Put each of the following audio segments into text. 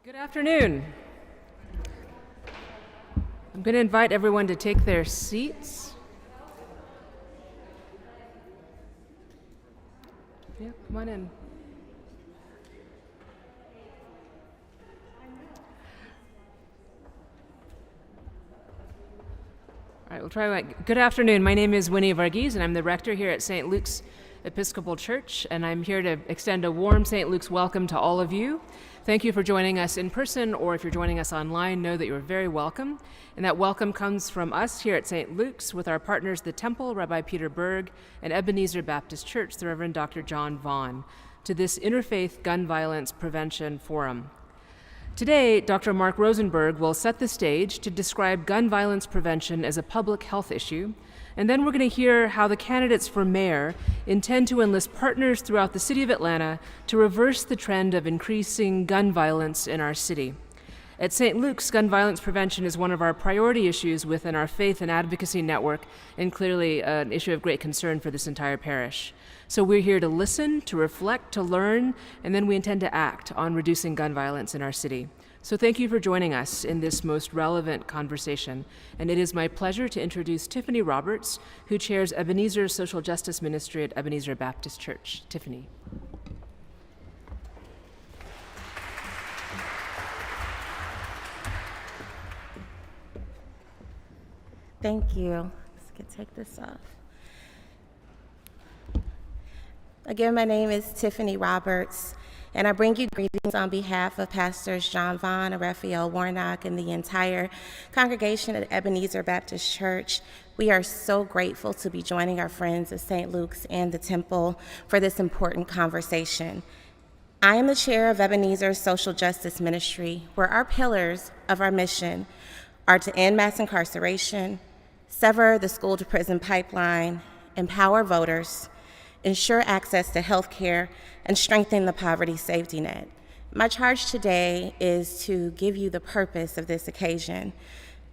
Good afternoon. I'm going to invite everyone to take their seats. Yeah, come on in. All right, we'll try that. Good afternoon. My name is Winnie Varghese, and I'm the rector here at St. Luke's Episcopal Church, and I'm here to extend a warm St. Luke's welcome to all of you. Thank you for joining us in person, or if you're joining us online, know that you're very welcome. And that welcome comes from us here at St. Luke's with our partners, the Temple, Rabbi Peter Berg, and Ebenezer Baptist Church, the Reverend Dr. John Vaughn, to this Interfaith Gun Violence Prevention Forum. Today, Dr. Mark Rosenberg will set the stage to describe gun violence prevention as a public health issue, and then we're going to hear how the candidates for mayor intend to enlist partners throughout the city of Atlanta to reverse the trend of increasing gun violence in our city. At St. Luke's, gun violence prevention is one of our priority issues within our faith and advocacy network, and clearly an issue of great concern for this entire parish. So we're here to listen, to reflect, to learn, and then we intend to act on reducing gun violence in our city. So thank you for joining us in this most relevant conversation. And it is my pleasure to introduce Tiffany Roberts, who chairs Ebenezer's Social Justice Ministry at Ebenezer Baptist Church. Tiffany. Thank you. Let's take this off. Again, my name is Tiffany Roberts, and I bring you greetings on behalf of Pastors John Vaughn and Raphael Warnock and the entire congregation at Ebenezer Baptist Church. We are so grateful to be joining our friends at St. Luke's and the Temple for this important conversation. I am the chair of Ebenezer's Social Justice Ministry, where our pillars of our mission are to end mass incarceration, sever the school-to-prison pipeline, empower voters, ensure access to health care, and strengthen the poverty safety net. My charge today is to give you the purpose of this occasion.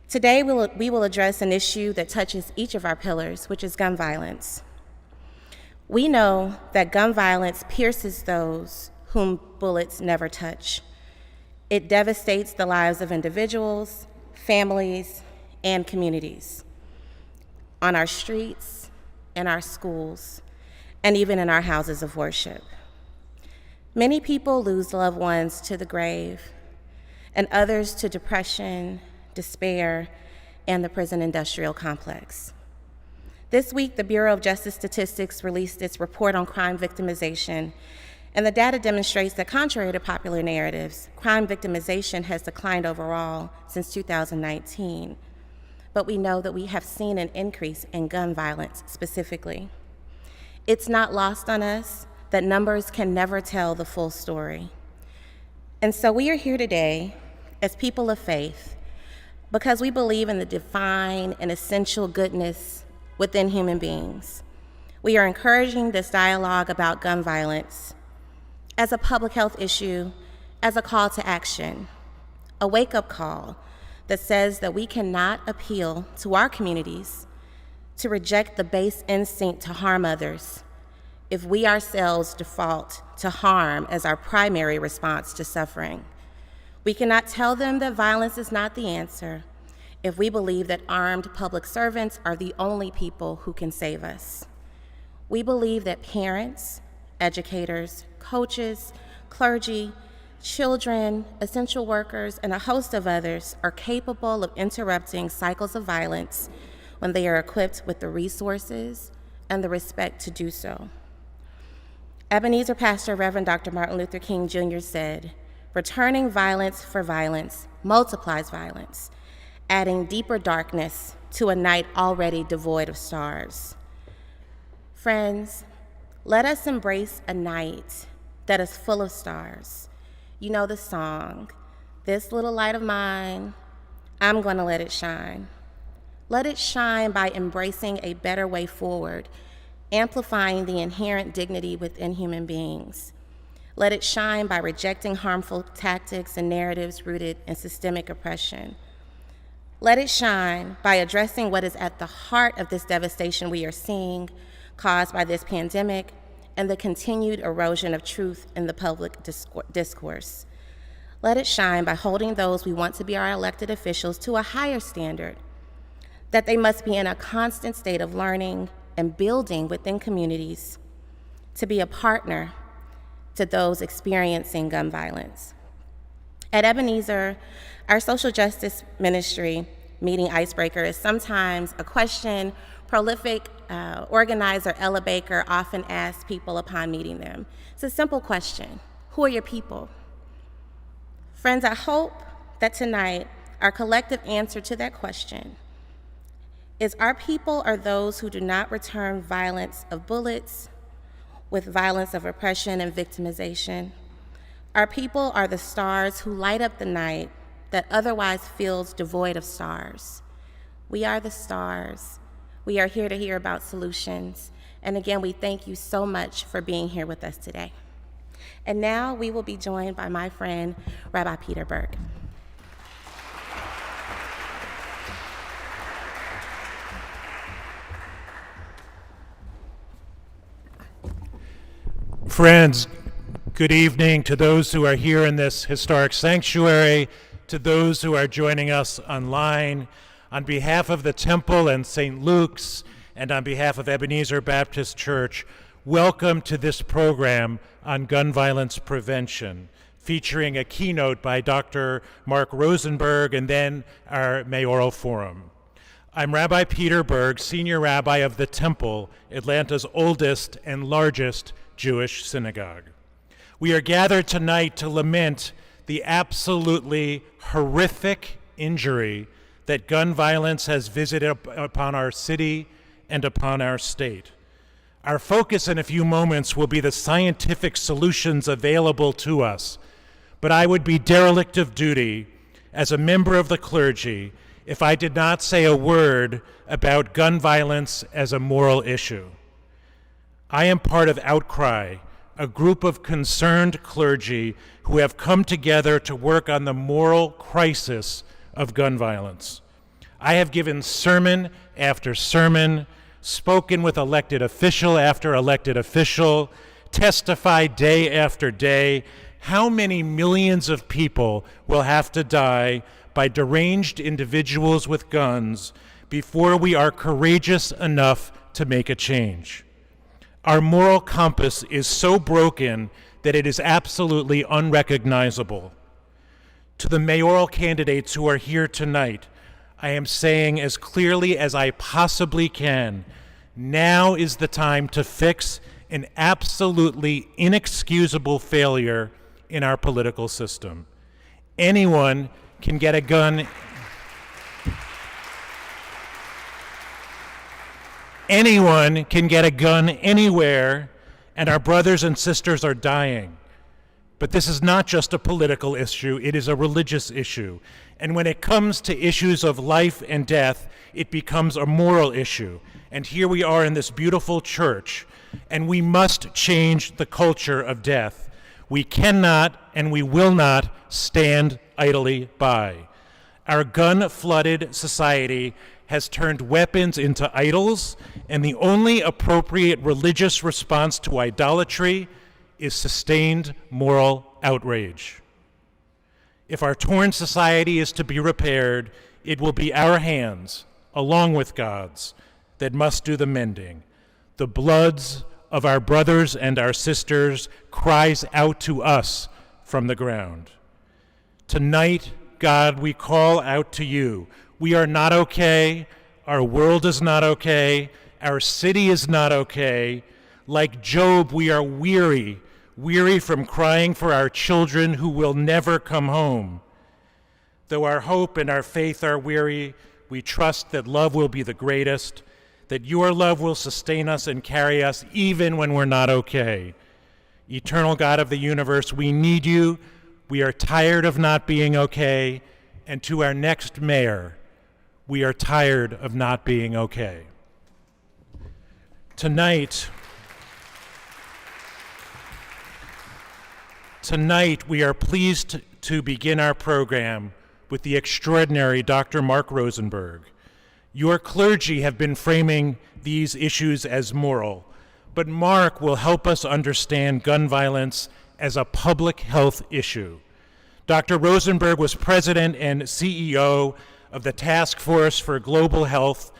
Today, we will address an issue that touches each of our pillars, which is gun violence. We know that gun violence pierces those whom bullets never touch. It devastates the lives of individuals, families, and communities, on our streets, in our schools, and even in our houses of worship. Many people lose loved ones to the grave, and others to depression, despair, and the prison industrial complex. This week, the Bureau of Justice Statistics released its report on crime victimization, and the data demonstrates that contrary to popular narratives, crime victimization has declined overall since 2019. But we know that we have seen an increase in gun violence specifically. It's not lost on us that numbers can never tell the full story. And so we are here today as people of faith because we believe in the divine and essential goodness within human beings. We are encouraging this dialogue about gun violence as a public health issue, as a call to action, a wake-up call that says that we cannot appeal to our communities to reject the base instinct to harm others if we ourselves default to harm as our primary response to suffering. We cannot tell them that violence is not the answer if we believe that armed public servants are the only people who can save us. We believe that parents, educators, coaches, clergy, children, essential workers, and a host of others are capable of interrupting cycles of violence when they are equipped with the resources and the respect to do so. Ebenezer pastor Reverend Dr. Martin Luther King Jr. said, "Returning violence for violence multiplies violence, adding deeper darkness to a night already devoid of stars." Friends, let us embrace a night that is full of stars. You know the song, "This little light of mine, I'm gonna let it shine." Let it shine by embracing a better way forward, amplifying the inherent dignity within human beings. Let it shine by rejecting harmful tactics and narratives rooted in systemic oppression. Let it shine by addressing what is at the heart of this devastation we are seeing, caused by this pandemic and the continued erosion of truth in the public discourse. Let it shine by holding those we want to be our elected officials to a higher standard, that they must be in a constant state of learning and building within communities to be a partner to those experiencing gun violence. At Ebenezer, our social justice ministry meeting icebreaker is sometimes a question prolific organizer Ella Baker often asks people upon meeting them. It's a simple question: who are your people? Friends, I hope that tonight our collective answer to that question is our people are those who do not return violence of bullets with violence of oppression and victimization. Our people are the stars who light up the night that otherwise feels devoid of stars. We are the stars. We are here to hear about solutions. And again, we thank you so much for being here with us today. And now we will be joined by my friend, Rabbi Peter Berg. Friends, good evening to those who are here in this historic sanctuary, to those who are joining us online. On behalf of the Temple and St. Luke's, and on behalf of Ebenezer Baptist Church, welcome to this program on gun violence prevention, featuring a keynote by Dr. Mark Rosenberg and then our Mayoral Forum. I'm Rabbi Peter Berg, Senior Rabbi of the Temple, Atlanta's oldest and largest Jewish synagogue. We are gathered tonight to lament the absolutely horrific injury that gun violence has visited upon our city and upon our state. Our focus in a few moments will be the scientific solutions available to us, but I would be derelict of duty as a member of the clergy if I did not say a word about gun violence as a moral issue. I am part of Outcry, a group of concerned clergy who have come together to work on the moral crisis of gun violence. I have given sermon after sermon, spoken with elected official after elected official, testified day after day. How many millions of people will have to die by deranged individuals with guns before we are courageous enough to make a change? Our moral compass is so broken that it is absolutely unrecognizable. To the mayoral candidates who are here tonight, I am saying as clearly as I possibly can, now is the time to fix an absolutely inexcusable failure in our political system. Anyone can get a gun. Anyone can get a gun anywhere, and our brothers and sisters are dying. But this is not just a political issue, it is a religious issue. And when it comes to issues of life and death, it becomes a moral issue. And here we are in this beautiful church, and we must change the culture of death. We cannot and we will not stand idly by. Our gun-flooded society has turned weapons into idols, and the only appropriate religious response to idolatry is sustained moral outrage. If our torn society is to be repaired, it will be our hands, along with God's, that must do the mending. The bloods of our brothers and our sisters cries out to us from the ground. Tonight, God, we call out to you. We are not okay. Our world is not okay. Our city is not okay. Like Job, we are weary from crying for our children who will never come home. Though our hope and our faith are weary, we trust that love will be the greatest, that your love will sustain us and carry us even when we're not okay. Eternal God of the universe, we need you. We are tired of not being okay. And to our next mayor, we are tired of not being okay. Tonight, we are pleased to begin our program with the extraordinary Dr. Mark Rosenberg. Your clergy have been framing these issues as moral, but Mark will help us understand gun violence as a public health issue. Dr. Rosenberg was president and CEO of the Task Force for Global Health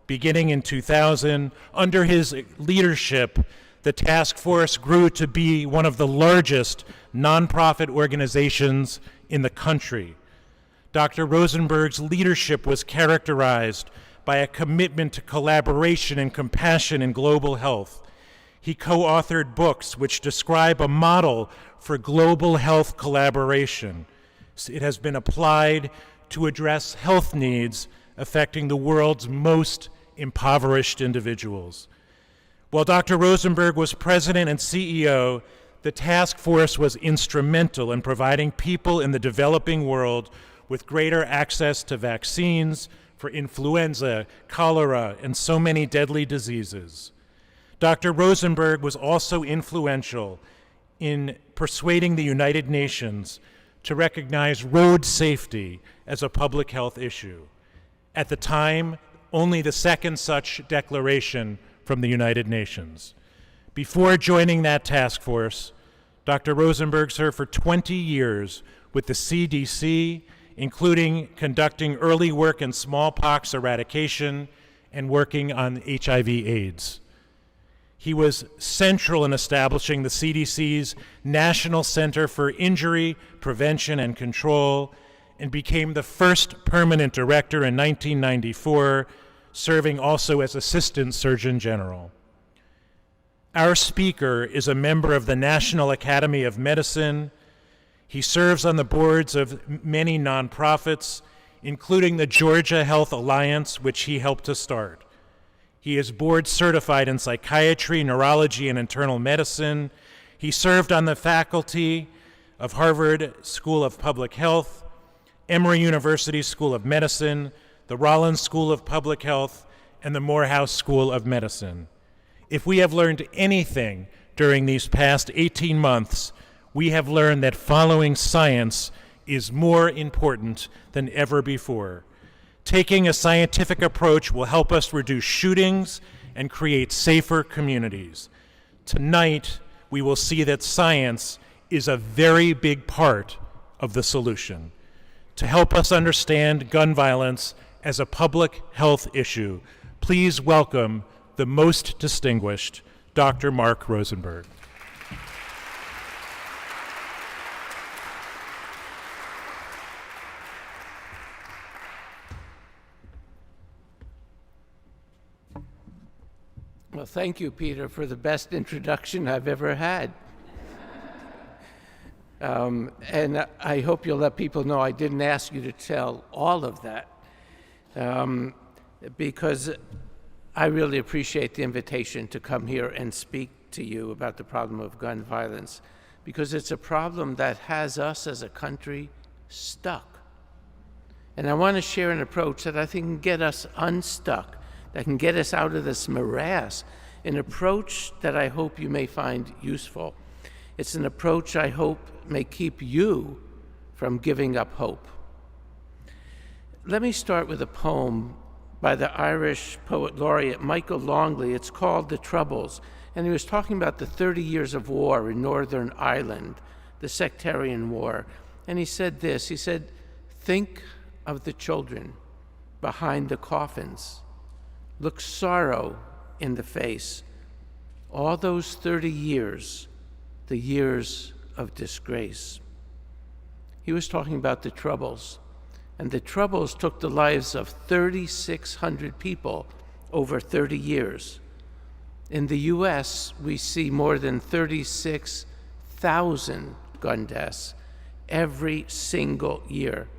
beginning in 2000. Under his leadership, the task force grew to be one of the largest nonprofit organizations in the country. Dr. Rosenberg's leadership was characterized by a commitment to collaboration and compassion in global health. He co-authored books which describe a model for global health collaboration. It has been applied to address health needs affecting the world's most impoverished individuals. While Dr. Rosenberg was president and CEO, the task force was instrumental in providing people in the developing world with greater access to vaccines for influenza, cholera, and so many deadly diseases. Dr. Rosenberg was also influential in persuading the United Nations to recognize road safety as a public health issue. At the time, only the second such declaration from the United Nations. Before joining that task force, Dr. Rosenberg served for 20 years with the CDC, including conducting early work in smallpox eradication and working on HIV/AIDS. He was central in establishing the CDC's National Center for Injury Prevention and Control and became the first permanent director in 1994, serving also as Assistant Surgeon General. Our speaker is a member of the National Academy of Medicine. He serves on the boards of many nonprofits, including the Georgia Health Alliance, which he helped to start. He is board certified in psychiatry, neurology, and internal medicine. He served on the faculty of Harvard School of Public Health, Emory University School of Medicine, the Rollins School of Public Health, and the Morehouse School of Medicine. If we have learned anything during these past 18 months, we have learned that following science is more important than ever before. Taking a scientific approach will help us reduce shootings and create safer communities. Tonight, we will see that science is a very big part of the solution. To help us understand gun violence as a public health issue, please welcome the most distinguished Dr. Mark Rosenberg. Well, thank you, Peter, for the best introduction I've ever had. And I hope you'll let people know I didn't ask you to tell all of that, because I really appreciate the invitation to come here and speak to you about the problem of gun violence, because it's a problem that has us as a country stuck. And I want to share an approach that I think can get us unstuck, that can get us out of this morass, an approach that I hope you may find useful. It's an approach I hope may keep you from giving up hope. Let me start with a poem by the Irish poet laureate Michael Longley. It's called The Troubles, and he was talking about the 30 years of war in Northern Ireland, the sectarian war. And he said this, he said, "Think of the children behind the coffins. Look sorrow in the face. All those 30 years, the years of disgrace." He was talking about the Troubles, and the Troubles took the lives of 3,600 people over 30 years. In the US, we see more than 36,000 gun deaths every single year.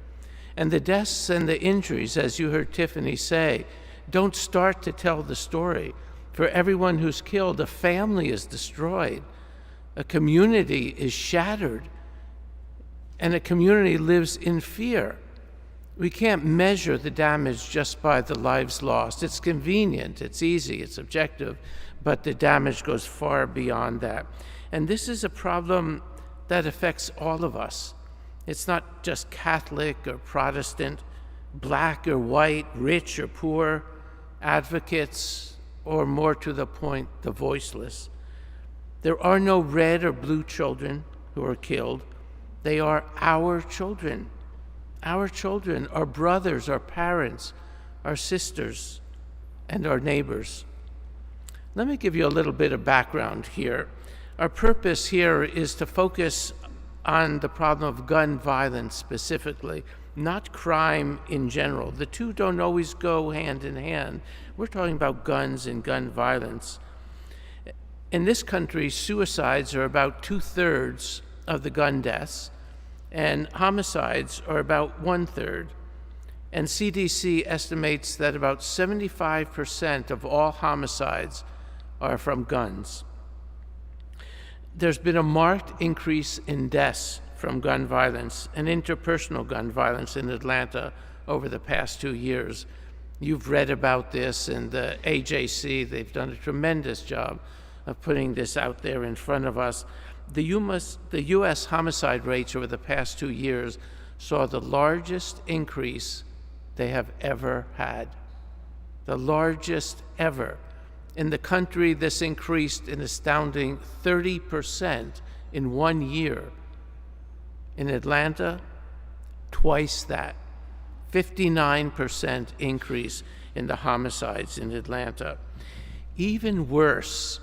And the deaths and the injuries, as you heard Tiffany say, don't start to tell the story. For everyone who's killed, a family is destroyed, a community is shattered, and a community lives in fear. We can't measure the damage just by the lives lost. It's convenient, it's easy, it's objective, but the damage goes far beyond that. And this is a problem that affects all of us. It's not just Catholic or Protestant, black or white, rich or poor, advocates, or more to the point, the voiceless. There are no red or blue children who are killed. They are our children. Our children, our brothers, our parents, our sisters, and our neighbors. Let me give you a little bit of background here. Our purpose here is to focus on the problem of gun violence specifically, not crime in general. The two don't always go hand in hand. We're talking about guns and gun violence. In this country, suicides are about 2/3 of the gun deaths, and homicides are about 1/3. And CDC estimates that about 75% of all homicides are from guns. There's been a marked increase in deaths from gun violence and interpersonal gun violence in Atlanta over the past 2 years. You've read about this in the AJC. They've done a tremendous job of putting this out there in front of us. The U.S. homicide rates over the past 2 years saw the largest increase they have ever had. The largest ever. In the country, this increased an astounding 30% in 1 year. In Atlanta, twice that. 59% increase in the homicides in Atlanta. Even worse,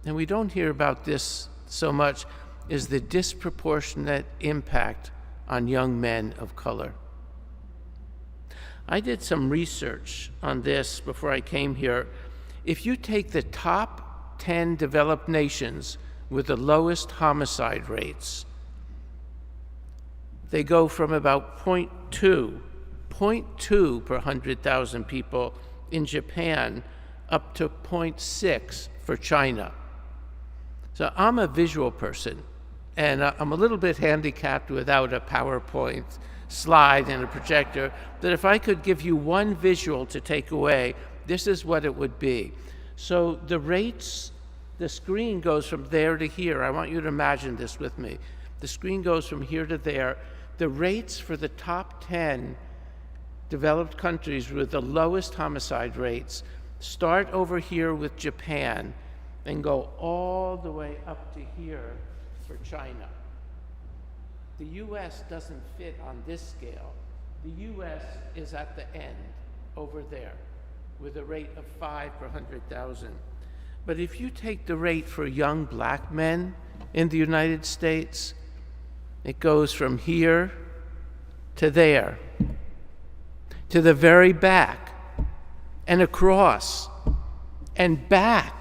and we don't hear about this so much, is the disproportionate impact on young men of color. I did some research on this before I came here. If you take the top 10 developed nations with the lowest homicide rates, they go from about 0.2 per 100,000 people in Japan up to 0.6 for China. So I'm a visual person, and I'm a little bit handicapped without a PowerPoint slide and a projector, that if I could give you one visual to take away, this is what it would be. So the rates, the screen goes from there to here. I want you to imagine this with me. The screen goes from here to there. The rates for the top 10 developed countries with the lowest homicide rates start over here with Japan and go all the way up to here for China. The U.S. doesn't fit on this scale. The U.S. is at the end, over there, with a rate of 5 per 100,000. But if you take the rate for young black men in the United States, it goes from here to there, to the very back, and across, and back,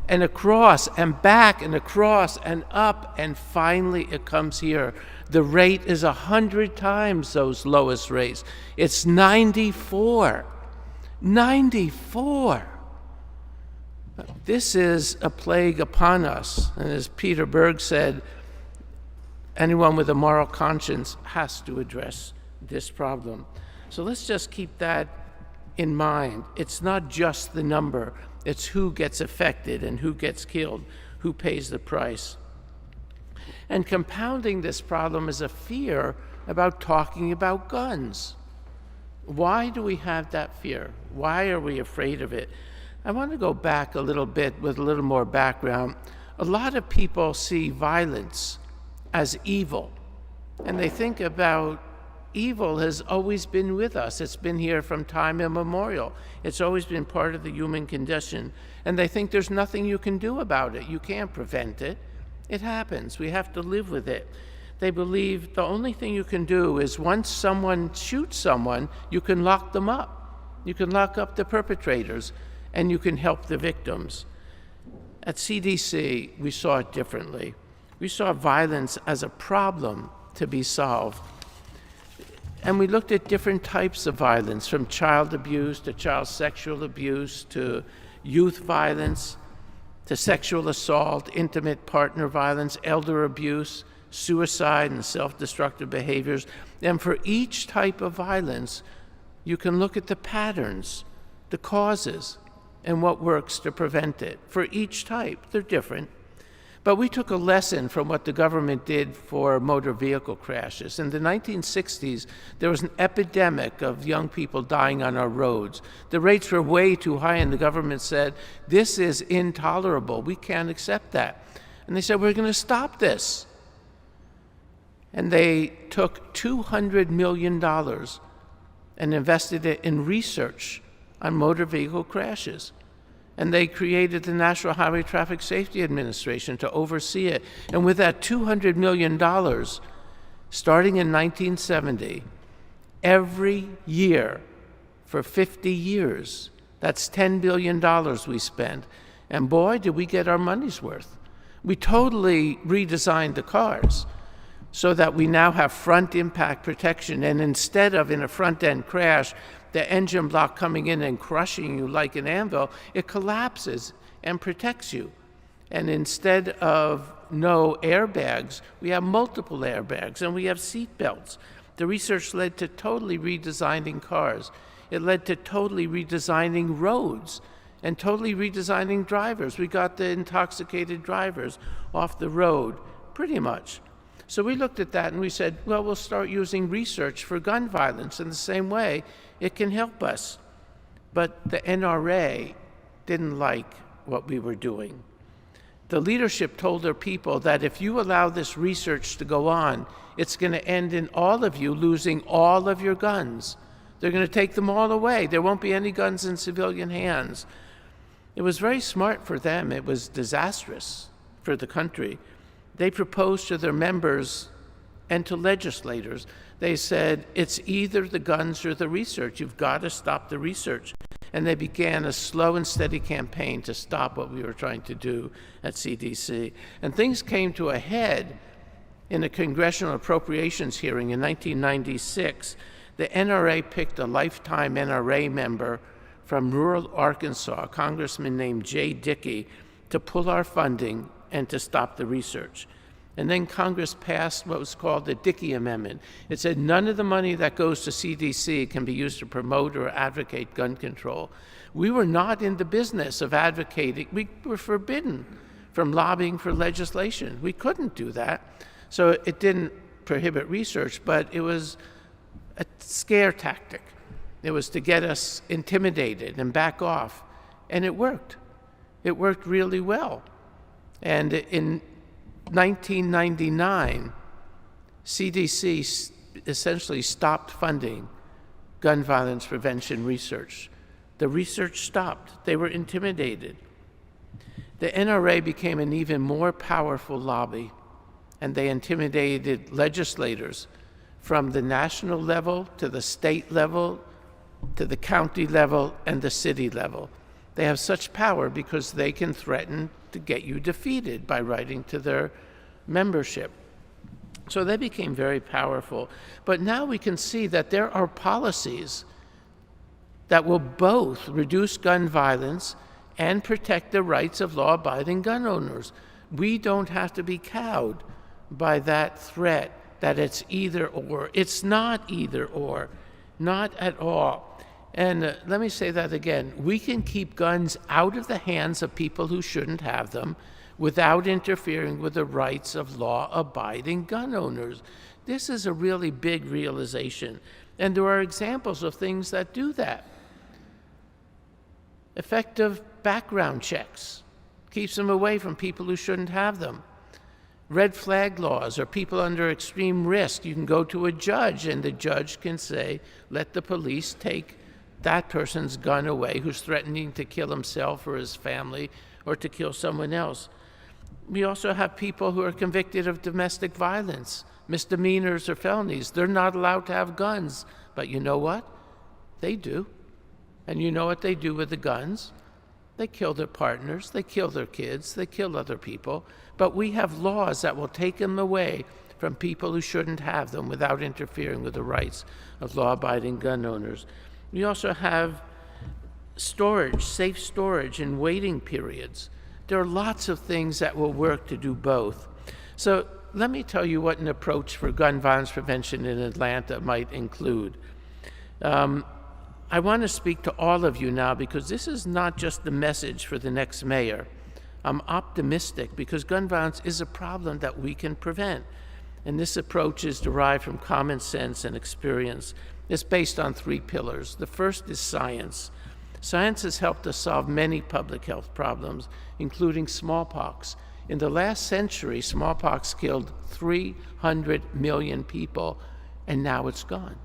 and across, and back, and across, and up, and finally it comes here. The rate is 100 times those lowest rates. It's 94. 94. This is a plague upon us. And as Peter Berg said, anyone with a moral conscience has to address this problem. So let's just keep that in mind. It's not just the number. It's who gets affected and who gets killed, who pays the price. And compounding this problem is a fear about talking about guns. Why do we have that fear? Why are we afraid of it? I want to go back a little bit with a little more background. A lot of people see violence as evil, and they think about evil has always been with us. It's been here from time immemorial. It's always been part of the human condition, and they think there's nothing you can do about it. You can't prevent it. It happens. We have to live with it. They believe the only thing you can do is once someone shoots someone, you can lock them up. You can lock up the perpetrators, and you can help the victims. At CDC, we saw it differently. We saw violence as a problem to be solved. And we looked at different types of violence, from child abuse to child sexual abuse to youth violence to sexual assault, intimate partner violence, elder abuse, suicide, and self-destructive behaviors. And for each type of violence, you can look at the patterns, the causes, and what works to prevent it. For each type, they're different. But we took a lesson from what the government did for motor vehicle crashes. In the 1960s, there was an epidemic of young people dying on our roads. The rates were way too high, and the government said, this is intolerable. We can't accept that. And they said, we're going to stop this. And they took $200 million and invested it in research on motor vehicle crashes. And they created the National Highway Traffic Safety Administration to oversee it. And with that $200 million, starting in 1970, every year for 50 years, that's $10 billion we spent. And boy, did we get our money's worth. We totally redesigned the cars so that we now have front impact protection. And instead of in a front end crash, the engine block coming in and crushing you like an anvil, it collapses and protects you. And instead of no airbags, we have multiple airbags and we have seat belts. The research led to totally redesigning cars. It led to totally redesigning roads and totally redesigning drivers. We got the intoxicated drivers off the road, pretty much. So we looked at that and we said, well, we'll start using research for gun violence in the same way it can help us. But the NRA didn't like what we were doing. The leadership told their people that if you allow this research to go on, it's going to end in all of you losing all of your guns. They're going to take them all away. There won't be any guns in civilian hands. It was very smart for them. It was disastrous for the country. They proposed to their members and to legislators, they said, it's either the guns or the research. You've got to stop the research. And they began a slow and steady campaign to stop what we were trying to do at CDC. And things came to a head in a congressional appropriations hearing in 1996. The NRA picked a lifetime NRA member from rural Arkansas, a congressman named Jay Dickey, to pull our funding and to stop the research. And then Congress passed what was called the Dickey Amendment. It said none of the money that goes to CDC can be used to promote or advocate gun control. We were not in the business of advocating. We were forbidden from lobbying for legislation. We couldn't do that. So it didn't prohibit research, but it was a scare tactic. It was to get us intimidated and back off. And it worked. It worked really well. And in 1999, CDC essentially stopped funding gun violence prevention research. The research stopped. They were intimidated. The NRA became an even more powerful lobby, and they intimidated legislators from the national level to the state level to the county level and the city level. They have such power because they can threaten to get you defeated by writing to their membership. So they became very powerful. But now we can see that there are policies that will both reduce gun violence and protect the rights of law-abiding gun owners. We don't have to be cowed by that threat that it's either or. It's not either or, not at all. And let me say that again. We can keep guns out of the hands of people who shouldn't have them without interfering with the rights of law-abiding gun owners. This is a really big realization. And there are examples of things that do that. Effective background checks keeps them away from people who shouldn't have them. Red flag laws or people under extreme risk. You can go to a judge and the judge can say, let the police take that person's gun away who's threatening to kill himself or his family or to kill someone else. We also have people who are convicted of domestic violence, misdemeanors or felonies. They're not allowed to have guns, but you know what? They do. And you know what they do with the guns? They kill their partners, they kill their kids, they kill other people. But we have laws that will take them away from people who shouldn't have them without interfering with the rights of law-abiding gun owners. We also have storage, safe storage and waiting periods. There are lots of things that will work to do both. So let me tell you what an approach for gun violence prevention in Atlanta might include. I want to speak to all of you now because this is not just the message for the next mayor. I'm optimistic because gun violence is a problem that we can prevent. And this approach is derived from common sense and experience. It's based on 3 pillars. The first is science. Science has helped us solve many public health problems, including smallpox. In the last century, smallpox killed 300 million people, and now it's gone.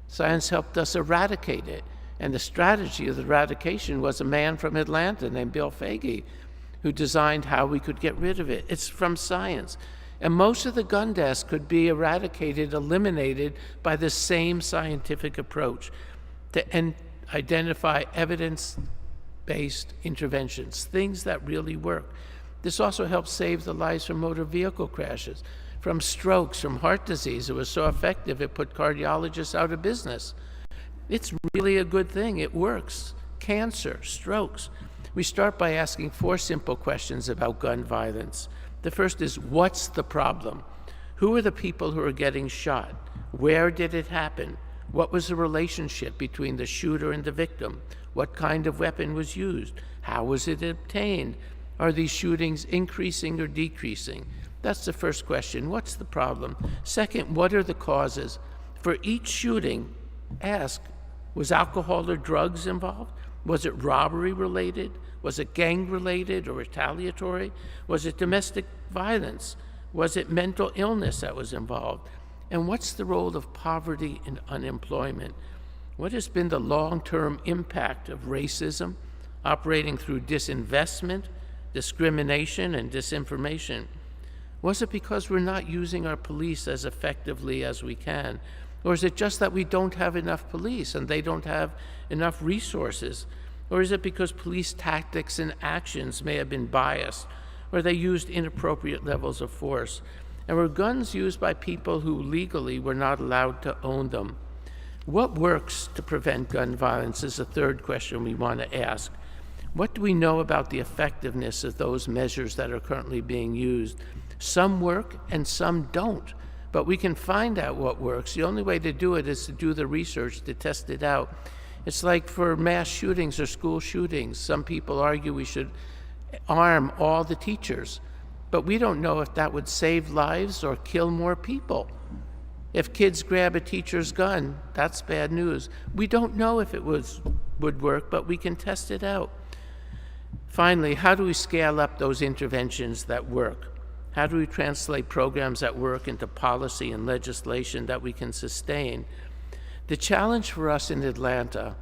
Science helped us eradicate it, and the strategy of the eradication was a man from Atlanta named Bill Foege, who designed how we could get rid of it. It's from science. And most of the gun deaths could be eradicated, eliminated by the same scientific approach to identify evidence-based interventions, things that really work. This also helps save the lives from motor vehicle crashes, from strokes, from heart disease. It was so effective it put cardiologists out of business. It's really a good thing. It works. Cancer, strokes. We start by asking 4 simple questions about gun violence. The first is, what's the problem? Who are the people who are getting shot? Where did it happen? What was the relationship between the shooter and the victim? What kind of weapon was used? How was it obtained? Are these shootings increasing or decreasing? That's the first question. What's the problem? Second, what are the causes? For each shooting, ask, was alcohol or drugs involved? Was it robbery related? Was it gang related or retaliatory? Was it domestic violence? Was it mental illness that was involved? And what's the role of poverty and unemployment? What has been the long-term impact of racism operating through disinvestment, discrimination, and disinformation? Was it because we're not using our police as effectively as we can? Or is it just that we don't have enough police and they don't have enough resources? Or is it because police tactics and actions may have been biased, or they used inappropriate levels of force? And were guns used by people who legally were not allowed to own them? What works to prevent gun violence is the third question we want to ask. What do we know about the effectiveness of those measures that are currently being used? Some work and some don't, but we can find out what works. The only way to do it is to do the research, to test it out. It's like for mass shootings or school shootings. Some people argue we should arm all the teachers, but we don't know if that would save lives or kill more people. If kids grab a teacher's gun, that's bad news. We don't know if it would work, but we can test it out. Finally, how do we scale up those interventions that work? How do we translate programs that work into policy and legislation that we can sustain? The challenge for us in Atlanta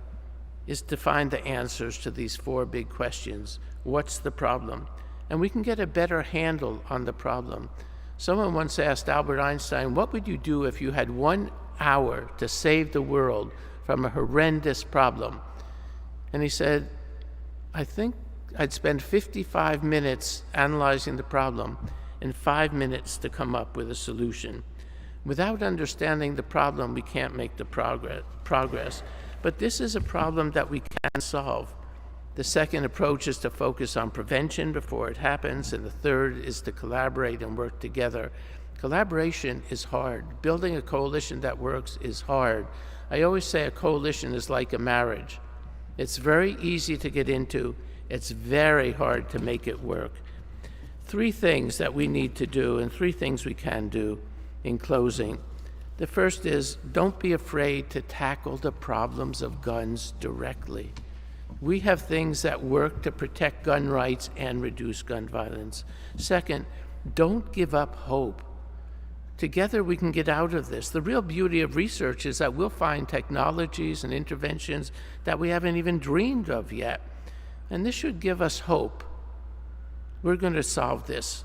is to find the answers to these 4 big questions. What's the problem? And we can get a better handle on the problem. Someone once asked Albert Einstein, what would you do if you had 1 hour to save the world from a horrendous problem? And he said, I think I'd spend 55 minutes analyzing the problem and 5 minutes to come up with a solution. Without understanding the problem, we can't make the progress. But this is a problem that we can solve. The second approach is to focus on prevention before it happens, and the third is to collaborate and work together. Collaboration is hard. Building a coalition that works is hard. I always say a coalition is like a marriage. It's very easy to get into. It's very hard to make it work. 3 things that we need to do and 3 things we can do in closing. The first is, don't be afraid to tackle the problems of guns directly. We have things that work to protect gun rights and reduce gun violence. Second, don't give up hope. Together we can get out of this. The real beauty of research is that we'll find technologies and interventions that we haven't even dreamed of yet. And this should give us hope. We're going to solve this.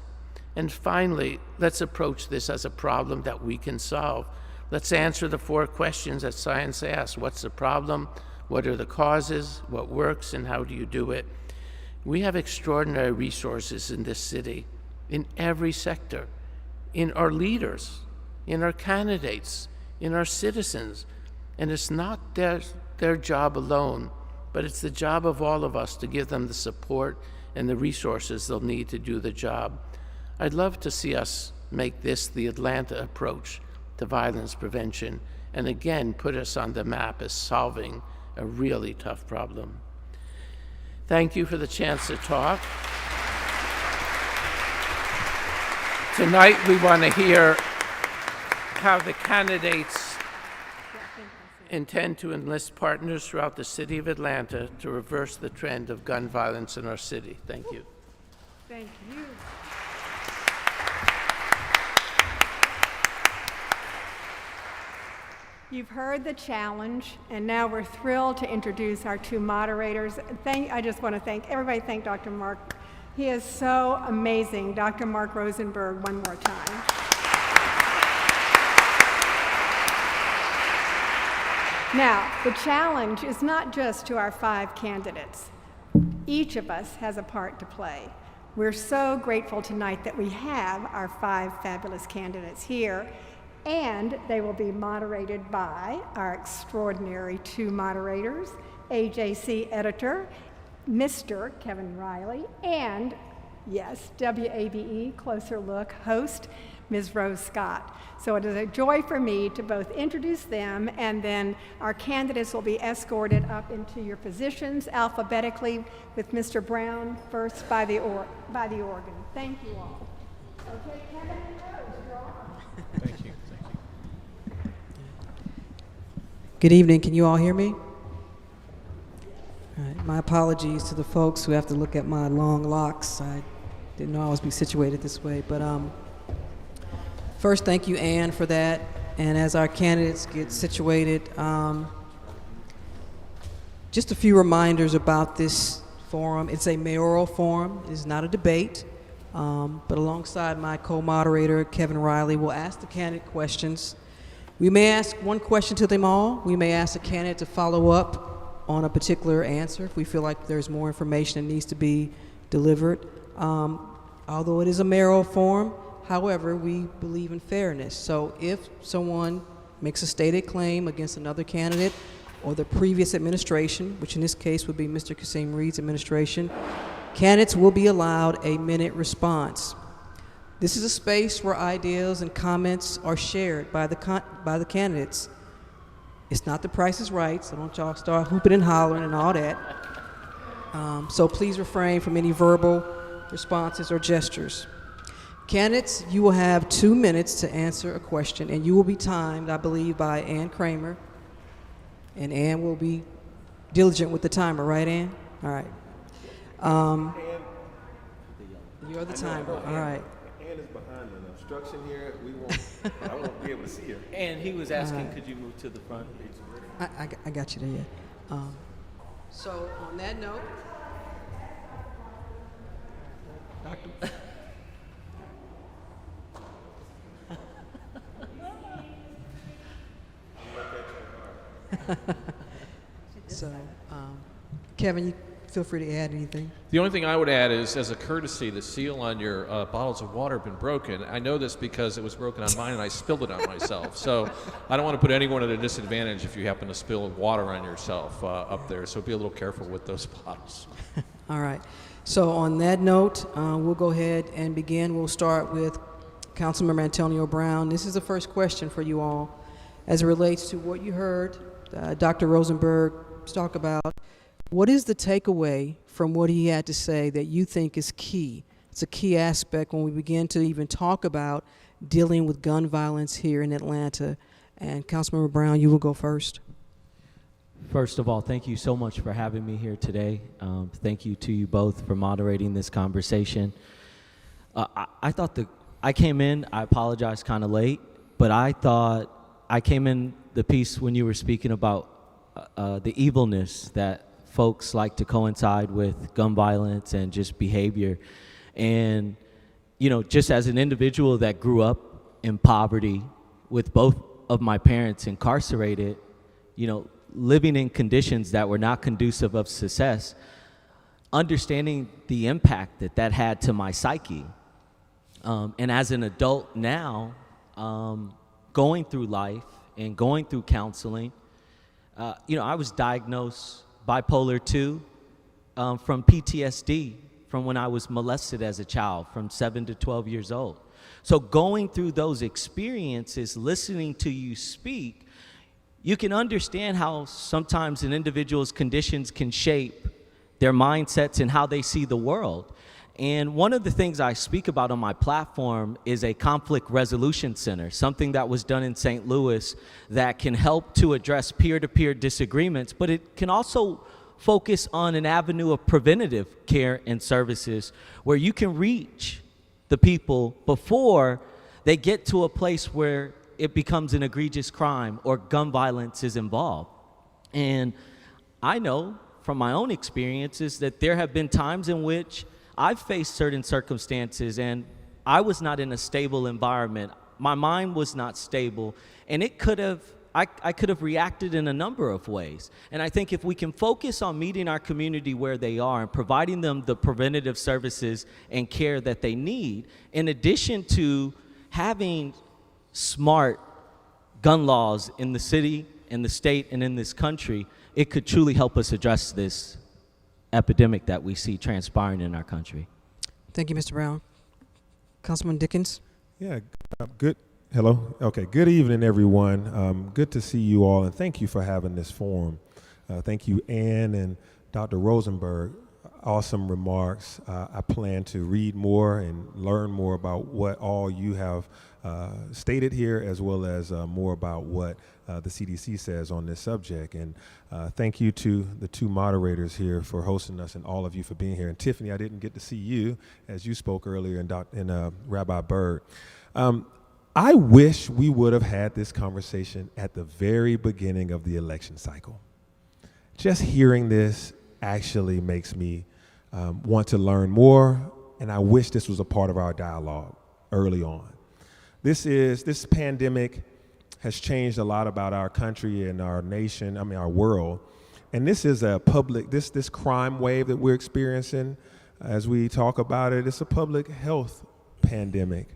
And finally, let's approach this as a problem that we can solve. Let's answer the 4 questions that science asks. What's the problem? What are the causes? What works? And how do you do it? We have extraordinary resources in this city, in every sector, in our leaders, in our candidates, in our citizens. And it's not their job alone, but it's the job of all of us to give them the support and the resources they'll need to do the job. I'd love to see us make this the Atlanta approach to violence prevention, and again put us on the map as solving a really tough problem. Thank you for the chance to talk. Tonight we want to hear how the candidates intend to enlist partners throughout the city of Atlanta to reverse the trend of gun violence in our city. Thank you. Thank you. You've heard the challenge, and now we're thrilled to introduce our two moderators. I just want to thank everybody. Thank Dr. Mark. He is so amazing. Dr. Mark Rosenberg, one more time. Now, the challenge is not just to our 5 candidates. Each of us has a part to play. We're so grateful tonight that we have our 5 fabulous candidates here, and they will be moderated by our extraordinary 2 moderators, AJC editor, Mr. Kevin Riley, and, yes, WABE Closer Look host, Ms. Rose Scott. So it is a joy for me to both introduce them, and then our candidates will be escorted up into your positions alphabetically, with Mr. Brown first by the organ. Thank you all. Okay, Kevin and Rose, you're on. Thank you. Good evening. Can you all hear me? All right. My apologies to the folks who have to look at my long locks. I didn't know I was be situated this way. But first, thank you, Ann, for that. And as our candidates get situated, just a few reminders about this forum. It's a mayoral forum. It is not a debate. But alongside my co-moderator, Kevin Riley, we'll ask the candidate questions. We may ask one question to them all. We may ask a candidate to follow up on a particular answer if we feel like there's more information that needs to be delivered. Although it is a mayoral forum, however, we believe in fairness. So if someone makes a stated claim against another candidate or the previous administration, which in this case would be Mr. Kasim Reed's administration, candidates will be allowed a minute response. This is a space where ideas and comments are shared by the candidates. It's not The Price is Right, so don't y'all start hooping and hollering and all that. So please refrain from any verbal responses or gestures. Candidates, you will have 2 minutes to answer a question, and you will be timed, I believe, by Ann Kramer. And Ann will be diligent with the timer, right, Ann? All right. You're the timer, all right. Ann is behind an obstruction here. I won't be able to see her. And he was asking, could you move to the front? I got you there, yeah. So on that note, Dr. So, Kevin, you feel free to add anything. The only thing I would add is, as a courtesy, the seal on your bottles of water have been broken. I know this because it was broken on mine and I spilled it on myself. So I don't want to put anyone at a disadvantage if you happen to spill water on yourself up there. So be a little careful with those bottles. All right. So on that note, we'll go ahead and begin. We'll start with Councilmember Antonio Brown. This is the first question for you all as it relates to what you heard Dr. Rosenberg talk about. What is the takeaway from what he had to say that you think is key? It's a key aspect when we begin to even talk about dealing with gun violence here in Atlanta. And Councilmember Brown, you will go first. First of all, thank you so much for having me here today. Thank you to you both for moderating this conversation. I thought I came in, I apologize, kind of late, but I thought I came in the piece when you were speaking about the evilness that folks like to coincide with gun violence and just behavior. And, you know, just as an individual that grew up in poverty with both of my parents incarcerated, you know, living in conditions that were not conducive of success, understanding the impact that that had to my psyche. And as an adult now, going through life and going through counseling, you know, I was diagnosed bipolar 2 from PTSD from when I was molested as a child from 7 to 12 years old. So going through those experiences, listening to you speak, you can understand how sometimes an individual's conditions can shape their mindsets and how they see the world. And one of the things I speak about on my platform is a conflict resolution center, something that was done in St. Louis that can help to address peer-to-peer disagreements, but it can also focus on an avenue of preventative care and services where you can reach the people before they get to a place where it becomes an egregious crime or gun violence is involved. And I know from my own experiences that there have been times in which I've faced certain circumstances and I was not in a stable environment. My mind was not stable, and I could have reacted in a number of ways. And I think if we can focus on meeting our community where they are and providing them the preventative services and care that they need, in addition to having smart gun laws in the city, in the state, and in this country, it could truly help us address this epidemic that we see transpiring in our country. Thank you, Mr. Brown. Councilman Dickens. Yeah, good. Hello. Okay, good evening, everyone. Good to see you all, and thank you for having this forum. Thank you, Ann and Dr. Rosenberg. Awesome remarks. I plan to read more and learn more about what all you have stated here, as well as more about what the CDC says on this subject. And thank you to the two moderators here for hosting us, and all of you for being here. And Tiffany, I didn't get to see you as you spoke earlier, and Rabbi Bird. I wish we would have had this conversation at the very beginning of the election cycle. Just hearing this actually makes me want to learn more, and I wish this was a part of our dialogue early on. This pandemic has changed a lot about our country and our nation, our world. And this is a public, this crime wave that we're experiencing as we talk about it, it's a public health pandemic.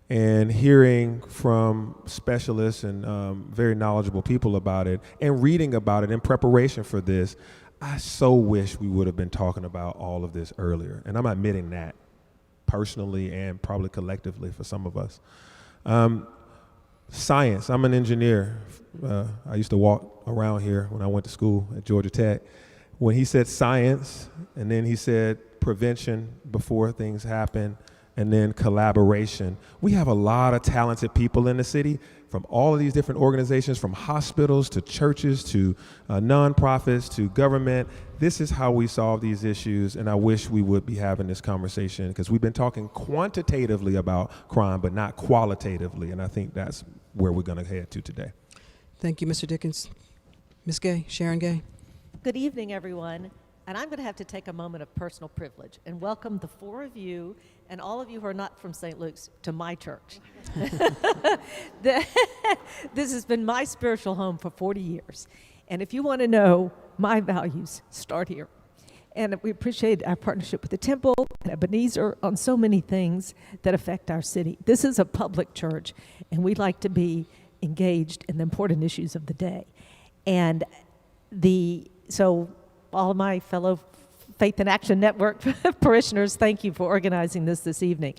And hearing from specialists and very knowledgeable people about it, and reading about it in preparation for this, I so wish we would have been talking about all of this earlier. And I'm admitting that personally and probably collectively for some of us. Science, I'm an engineer. I used to walk around here when I went to school at Georgia Tech. When he said science, and then he said prevention before things happen, and then collaboration. We have a lot of talented people in the city from all of these different organizations, from hospitals to churches to nonprofits to government. This is how we solve these issues, and I wish we would be having this conversation, because we've been talking quantitatively about crime, but not qualitatively, and I think that's where we're going to head to today. Thank you, Mr. Dickens. Ms. Gay, Sharon Gay. Good evening, everyone. And I'm going to have to take a moment of personal privilege and welcome the four of you and all of you who are not from St. Luke's to my church. This has been my spiritual home for 40 years. And if you want to know my values, start here. And we appreciate our partnership with the Temple and Ebenezer on so many things that affect our city. This is a public church, and we like to be engaged in the important issues of the day. And so all of my fellow Faith in Action Network parishioners, thank you for organizing this evening.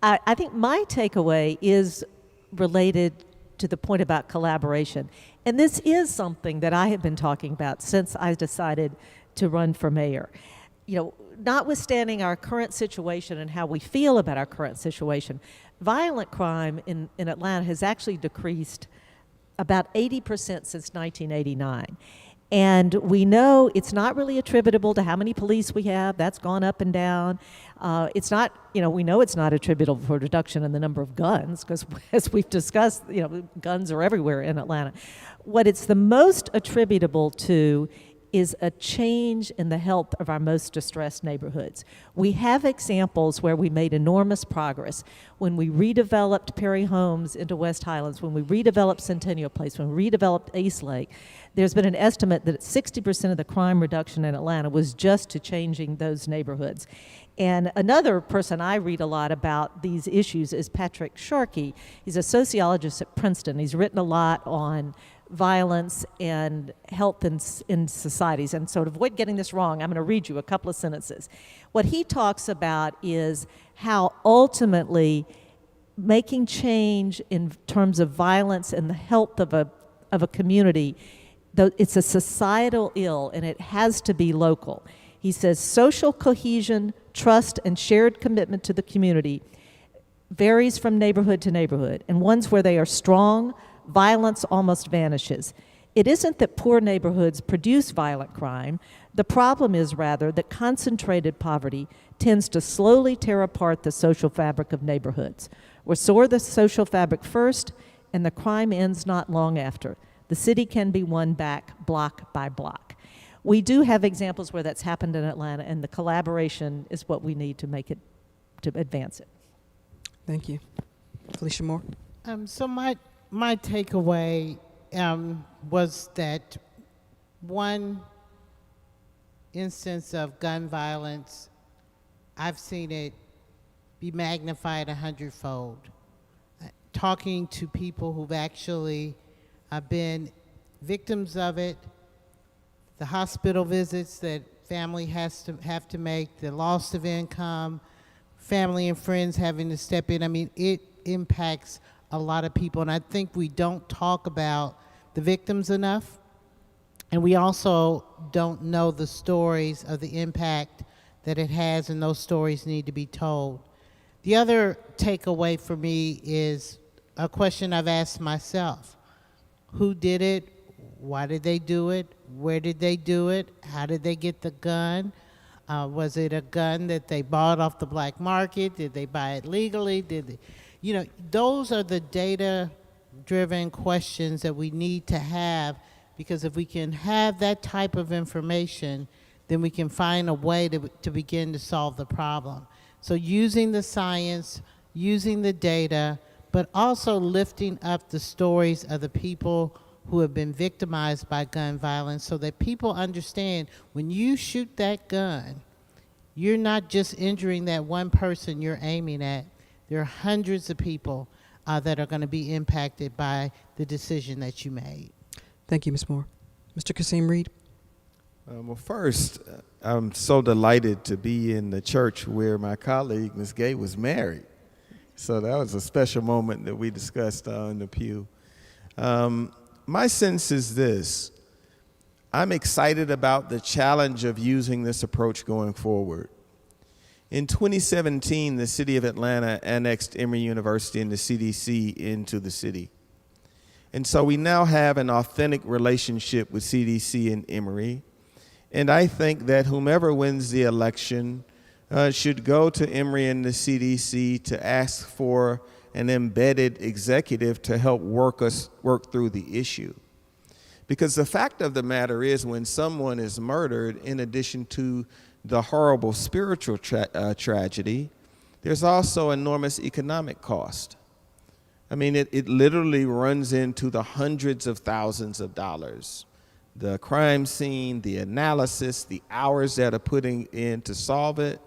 I think my takeaway is related to the point about collaboration. And this is something that I have been talking about since I decided to run for mayor. You know, notwithstanding our current situation and how we feel about our current situation, violent crime in Atlanta has actually decreased about 80% since 1989. And we know it's not really attributable to how many police we have. That's gone up and down. It's not, we know it's not attributable for a reduction in the number of guns, because as we've discussed, guns are everywhere in Atlanta. What it's the most attributable to is a change in the health of our most distressed neighborhoods. We have examples where we made enormous progress. When we redeveloped Perry Homes into West Highlands, when we redeveloped Centennial Place, when we redeveloped East Lake, there's been an estimate that 60% of the crime reduction in Atlanta was just to changing those neighborhoods. And another person I read a lot about these issues is Patrick Sharkey. He's a sociologist at Princeton. He's written a lot on violence and health in societies. And so to avoid getting this wrong, I'm going to read you a couple of sentences. What he talks about is how ultimately making change in terms of violence and the health of a community, though it's a societal ill and it has to be local. He says social cohesion, trust, and shared commitment to the community varies from neighborhood to neighborhood, and ones where they are strong, violence almost vanishes. It isn't that poor neighborhoods produce violent crime, The problem is, rather, that concentrated poverty tends to slowly tear apart the social fabric of neighborhoods. Restore the social fabric first, and the crime ends not long after. The city can be won back block by block. We do have examples where that's happened in Atlanta, and the collaboration is what we need to make it, to advance it. Thank you. Felicia Moore? So my takeaway was that one instance of gun violence, I've seen it be magnified 100-fold. Talking to people who've actually been victims of it, the hospital visits that family have to make, the loss of income, family and friends having to step in. I mean, it impacts a lot of people, and I think we don't talk about the victims enough, and we also don't know the stories of the impact that it has, and those stories need to be told. The other takeaway for me is a question I've asked myself. Who did it? Why did they do it? Where did they do it? How did they get the gun? Was it a gun that they bought off the black market? Did they buy it legally? Did they, you know, those are the data-driven questions that we need to have, because if we can have that type of information, then we can find a way to begin to solve the problem. So using the science, using the data, but also lifting up the stories of the people who have been victimized by gun violence, so that people understand when you shoot that gun, you're not just injuring that one person you're aiming at. There are hundreds of people that are going to be impacted by the decision that you made. Thank you, Ms. Moore. Mr. Kasim Reed? Well, first, I'm so delighted to be in the church where my colleague, Ms. Gay, was married. So that was a special moment that we discussed in the pew. My sense is this: I'm excited about the challenge of using this approach going forward. In 2017, the city of Atlanta annexed Emory University and the CDC into the city. And so we now have an authentic relationship with CDC and Emory. And I think that whomever wins the election should go to Emory and the CDC to ask for an embedded executive to help work through the issue. Because the fact of the matter is, when someone is murdered, in addition to the horrible spiritual tragedy, there's also enormous economic cost. I mean, it literally runs into the hundreds of thousands of dollars. The crime scene, the analysis, the hours that are putting in to solve it.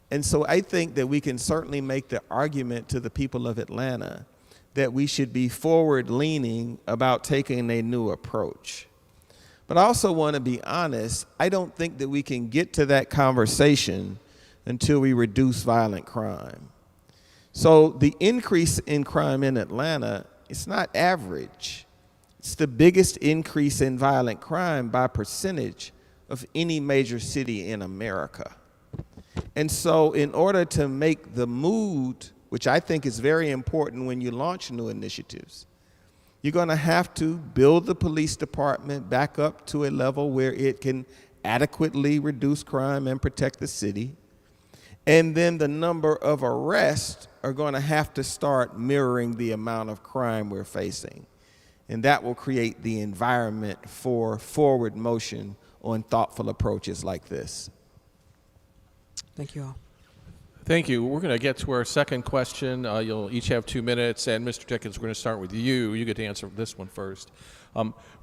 And so I think that we can certainly make the argument to the people of Atlanta that we should be forward-leaning about taking a new approach. But I also want to be honest, I don't think that we can get to that conversation until we reduce violent crime. So the increase in crime in Atlanta, it's not average. It's the biggest increase in violent crime by percentage of any major city in America. And so in order to make the mood, which I think is very important when you launch new initiatives, you're going to have to build the police department back up to a level where it can adequately reduce crime and protect the city. And then the number of arrests are going to have to start mirroring the amount of crime we're facing. And that will create the environment for forward motion on thoughtful approaches like this. Thank you all. Thank you. We're going to get to our second question. You'll each have 2 minutes. And Mr. Dickens, we're going to start with you. You get to answer this one first.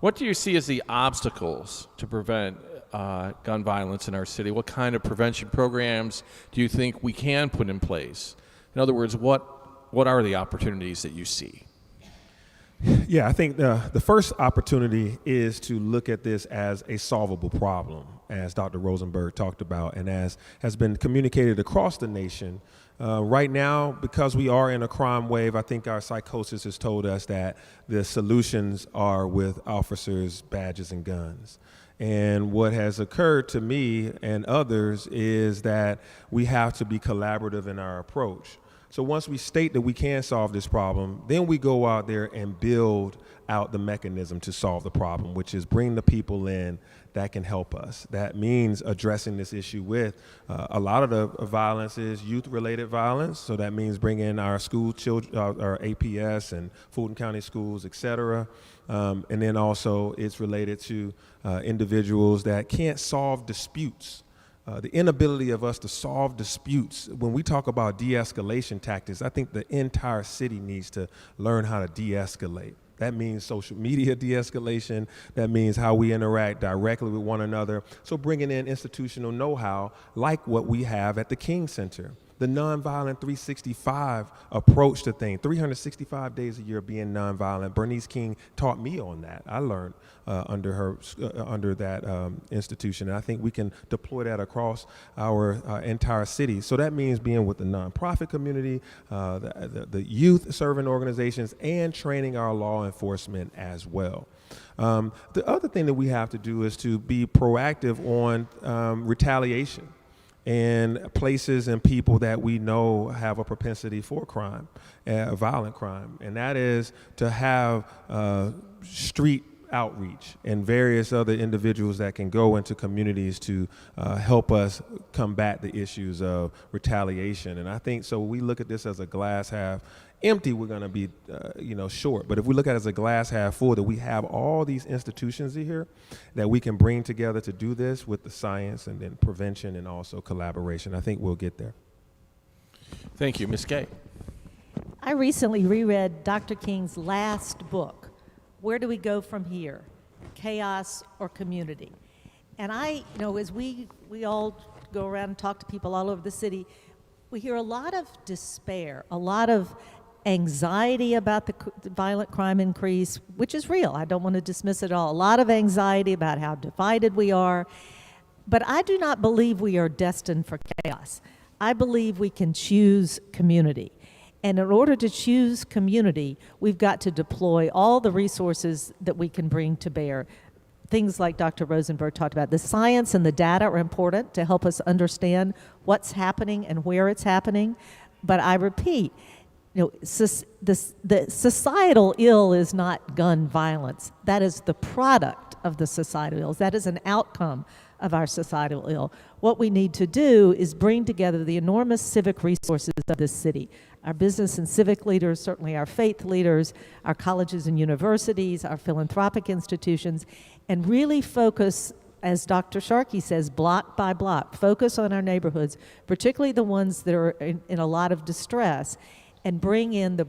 What do you see as the obstacles to prevent gun violence in our city? What kind of prevention programs do you think we can put in place? In other words, what are the opportunities that you see? Yeah, I think the first opportunity is to look at this as a solvable problem, as Dr. Rosenberg talked about, and as has been communicated across the nation. Right now, because we are in a crime wave, I think our psychosis has told us that the solutions are with officers, badges, and guns. And what has occurred to me and others is that we have to be collaborative in our approach. So once we state that we can solve this problem, then we go out there and build out the mechanism to solve the problem, which is bring the people in that can help us. That means addressing this issue with a lot of the violence is youth-related violence. So that means bringing our school children, our APS and Fulton County schools, et cetera. And then also it's related to individuals that can't solve disputes. The inability of us to solve disputes. When we talk about de-escalation tactics, I think the entire city needs to learn how to de-escalate. That means social media de-escalation. That means how we interact directly with one another. So bringing in institutional know-how like what we have at the King Center. The nonviolent 365 approach to things, 365 days a year being nonviolent. Bernice King taught me on that. I learned under that institution. And I think we can deploy that across our entire city. So that means being with the nonprofit community, the youth serving organizations, and training our law enforcement as well. The other thing that we have to do is to be proactive on retaliation and places and people that we know have a propensity for crime, violent crime. And that is to have street outreach and various other individuals that can go into communities to help us combat the issues of retaliation. And I think so we look at this as a glass half empty, we're going to be short. But if we look at it as a glass half full, that we have all these institutions here that we can bring together to do this with the science and then prevention and also collaboration. I think we'll get there. Thank you. Ms. Gay. I recently reread Dr. King's last book, Where Do We Go From Here? Chaos or Community? And as we all go around and talk to people all over the city, we hear a lot of despair, a lot of anxiety about the violent crime increase, which is real. I don't want to dismiss it all. A lot of anxiety about how divided we are. But I do not believe we are destined for chaos. I believe we can choose community. And in order to choose community, we've got to deploy all the resources that we can bring to bear. Things like Dr. Rosenberg talked about. The science and the data are important to help us understand what's happening and where it's happening. But I repeat, the societal ill is not gun violence. That is the product of the societal ills. That is an outcome of our societal ill. What we need to do is bring together the enormous civic resources of this city. Our business and civic leaders, certainly our faith leaders, our colleges and universities, our philanthropic institutions, and really focus, as Dr. Sharkey says, block by block, focus on our neighborhoods, particularly the ones that are in a lot of distress, and bring in the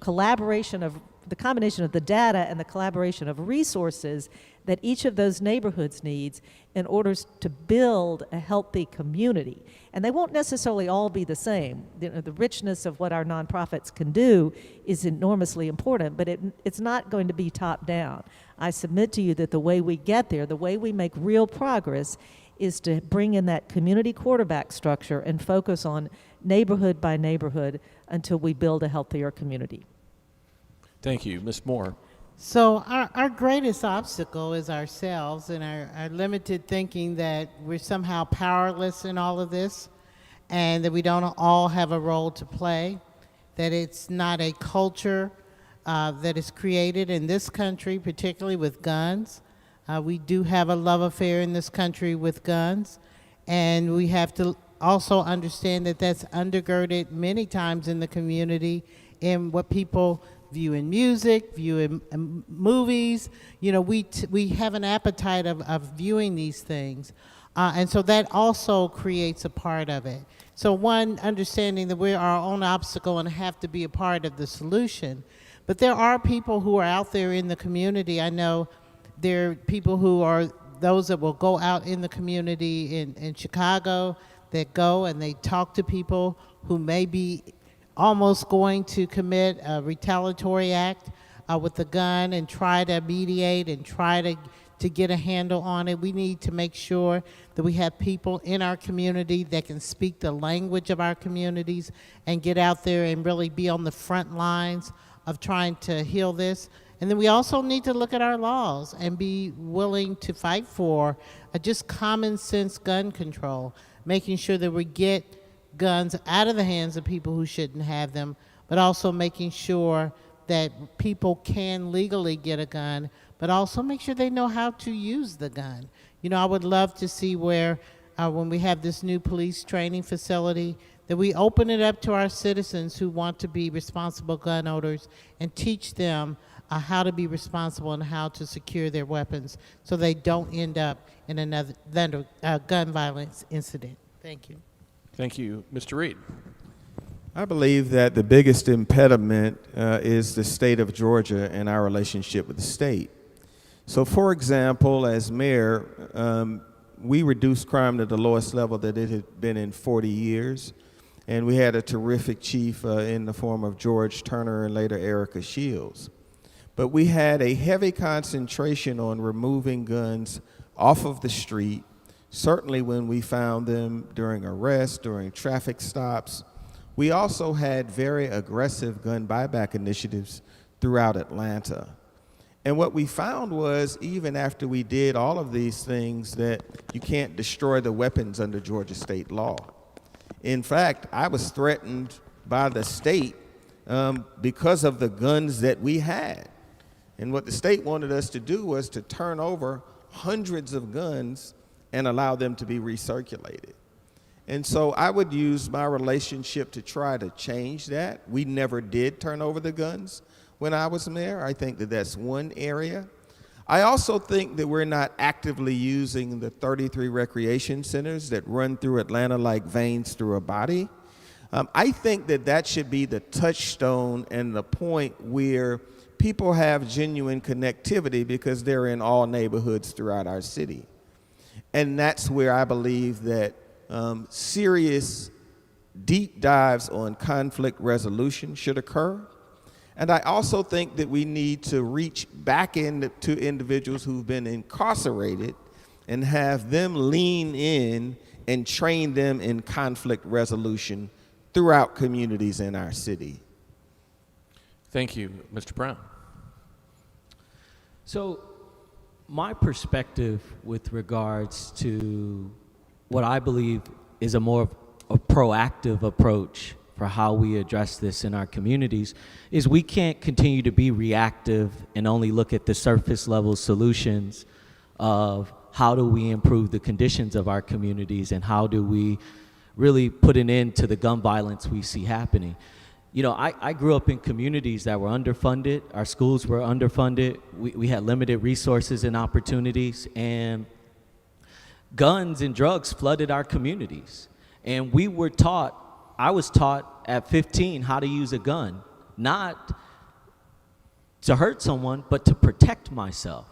collaboration of the combination of the data and the collaboration of resources that each of those neighborhoods needs in order to build a healthy community. And they won't necessarily all be the same. The richness of what our nonprofits can do is enormously important, but it's not going to be top down. I submit to you that the way we get there, the way we make real progress, is to bring in that community quarterback structure and focus on neighborhood by neighborhood until we build a healthier community. Thank you. Ms. Moore. So our greatest obstacle is ourselves and our limited thinking that we're somehow powerless in all of this and that we don't all have a role to play, that it's not a culture that is created in this country, particularly with guns. We do have a love affair in this country with guns, and we have to also understand that that's undergirded many times in the community in what people view in music, view in movies. We have an appetite of viewing these things. And so that also creates a part of it. So one, understanding that we're our own obstacle and have to be a part of the solution. But there are people who are out there in the community. I know there are people who are those that will go out in the community in Chicago that go and they talk to people who may be almost going to commit a retaliatory act with a gun and try to mediate and try to get a handle on it. We need to make sure that we have people in our community that can speak the language of our communities and get out there and really be on the front lines of trying to heal this. And then we also need to look at our laws and be willing to fight for just common sense gun control, making sure that we get guns out of the hands of people who shouldn't have them, but also making sure that people can legally get a gun, but also make sure they know how to use the gun. You know, I would love to see where, when we have this new police training facility, that we open it up to our citizens who want to be responsible gun owners and teach them how to be responsible and how to secure their weapons so they don't end up in another gun violence incident. Thank you. Thank you. Mr. Reed. I believe that the biggest impediment is the state of Georgia and our relationship with the state. So, for example, as mayor, we reduced crime to the lowest level that it had been in 40 years. And we had a terrific chief in the form of George Turner and later Erica Shields. But we had a heavy concentration on removing guns off of the street, certainly when we found them during arrests, during traffic stops. We also had very aggressive gun buyback initiatives throughout Atlanta. And what we found was, even after we did all of these things, that you can't destroy the weapons under Georgia state law. In fact, I was threatened by the state because of the guns that we had. And what the state wanted us to do was to turn over hundreds of guns and allow them to be recirculated. And so I would use my relationship to try to change that. We never did turn over the guns when I was mayor. I think that that's one area. I also think that we're not actively using the 33 recreation centers that run through Atlanta like veins through a body. I think that that should be the touchstone and the point where people have genuine connectivity because they're in all neighborhoods throughout our city. And that's where I believe that serious deep dives on conflict resolution should occur. And I also think that we need to reach back into individuals who've been incarcerated and have them lean in and train them in conflict resolution throughout communities in our city. Thank you. Mr. Brown. So my perspective with regards to what I believe is a more a proactive approach for how we address this in our communities is we can't continue to be reactive and only look at the surface level solutions of how do we improve the conditions of our communities and how do we really put an end to the gun violence we see happening. You know, I grew up in communities that were underfunded. Our schools were underfunded. We had limited resources and opportunities, and guns and drugs flooded our communities. And we were taught, I was taught at 15 how to use a gun, not to hurt someone, but to protect myself.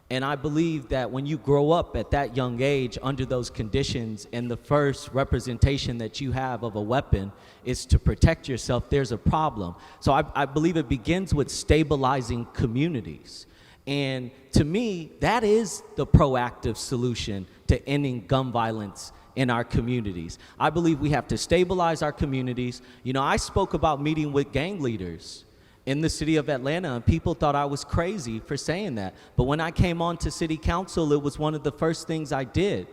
And I believe that when you grow up at that young age under those conditions and the first representation that you have of a weapon is to protect yourself, there's a problem. So I believe it begins with stabilizing communities. And to me, that is the proactive solution to ending gun violence in our communities. I believe we have to stabilize our communities. You know, I spoke about meeting with gang leaders in the city of Atlanta, and people thought I was crazy for saying that. But when I came on to city council, it was one of the first things I did.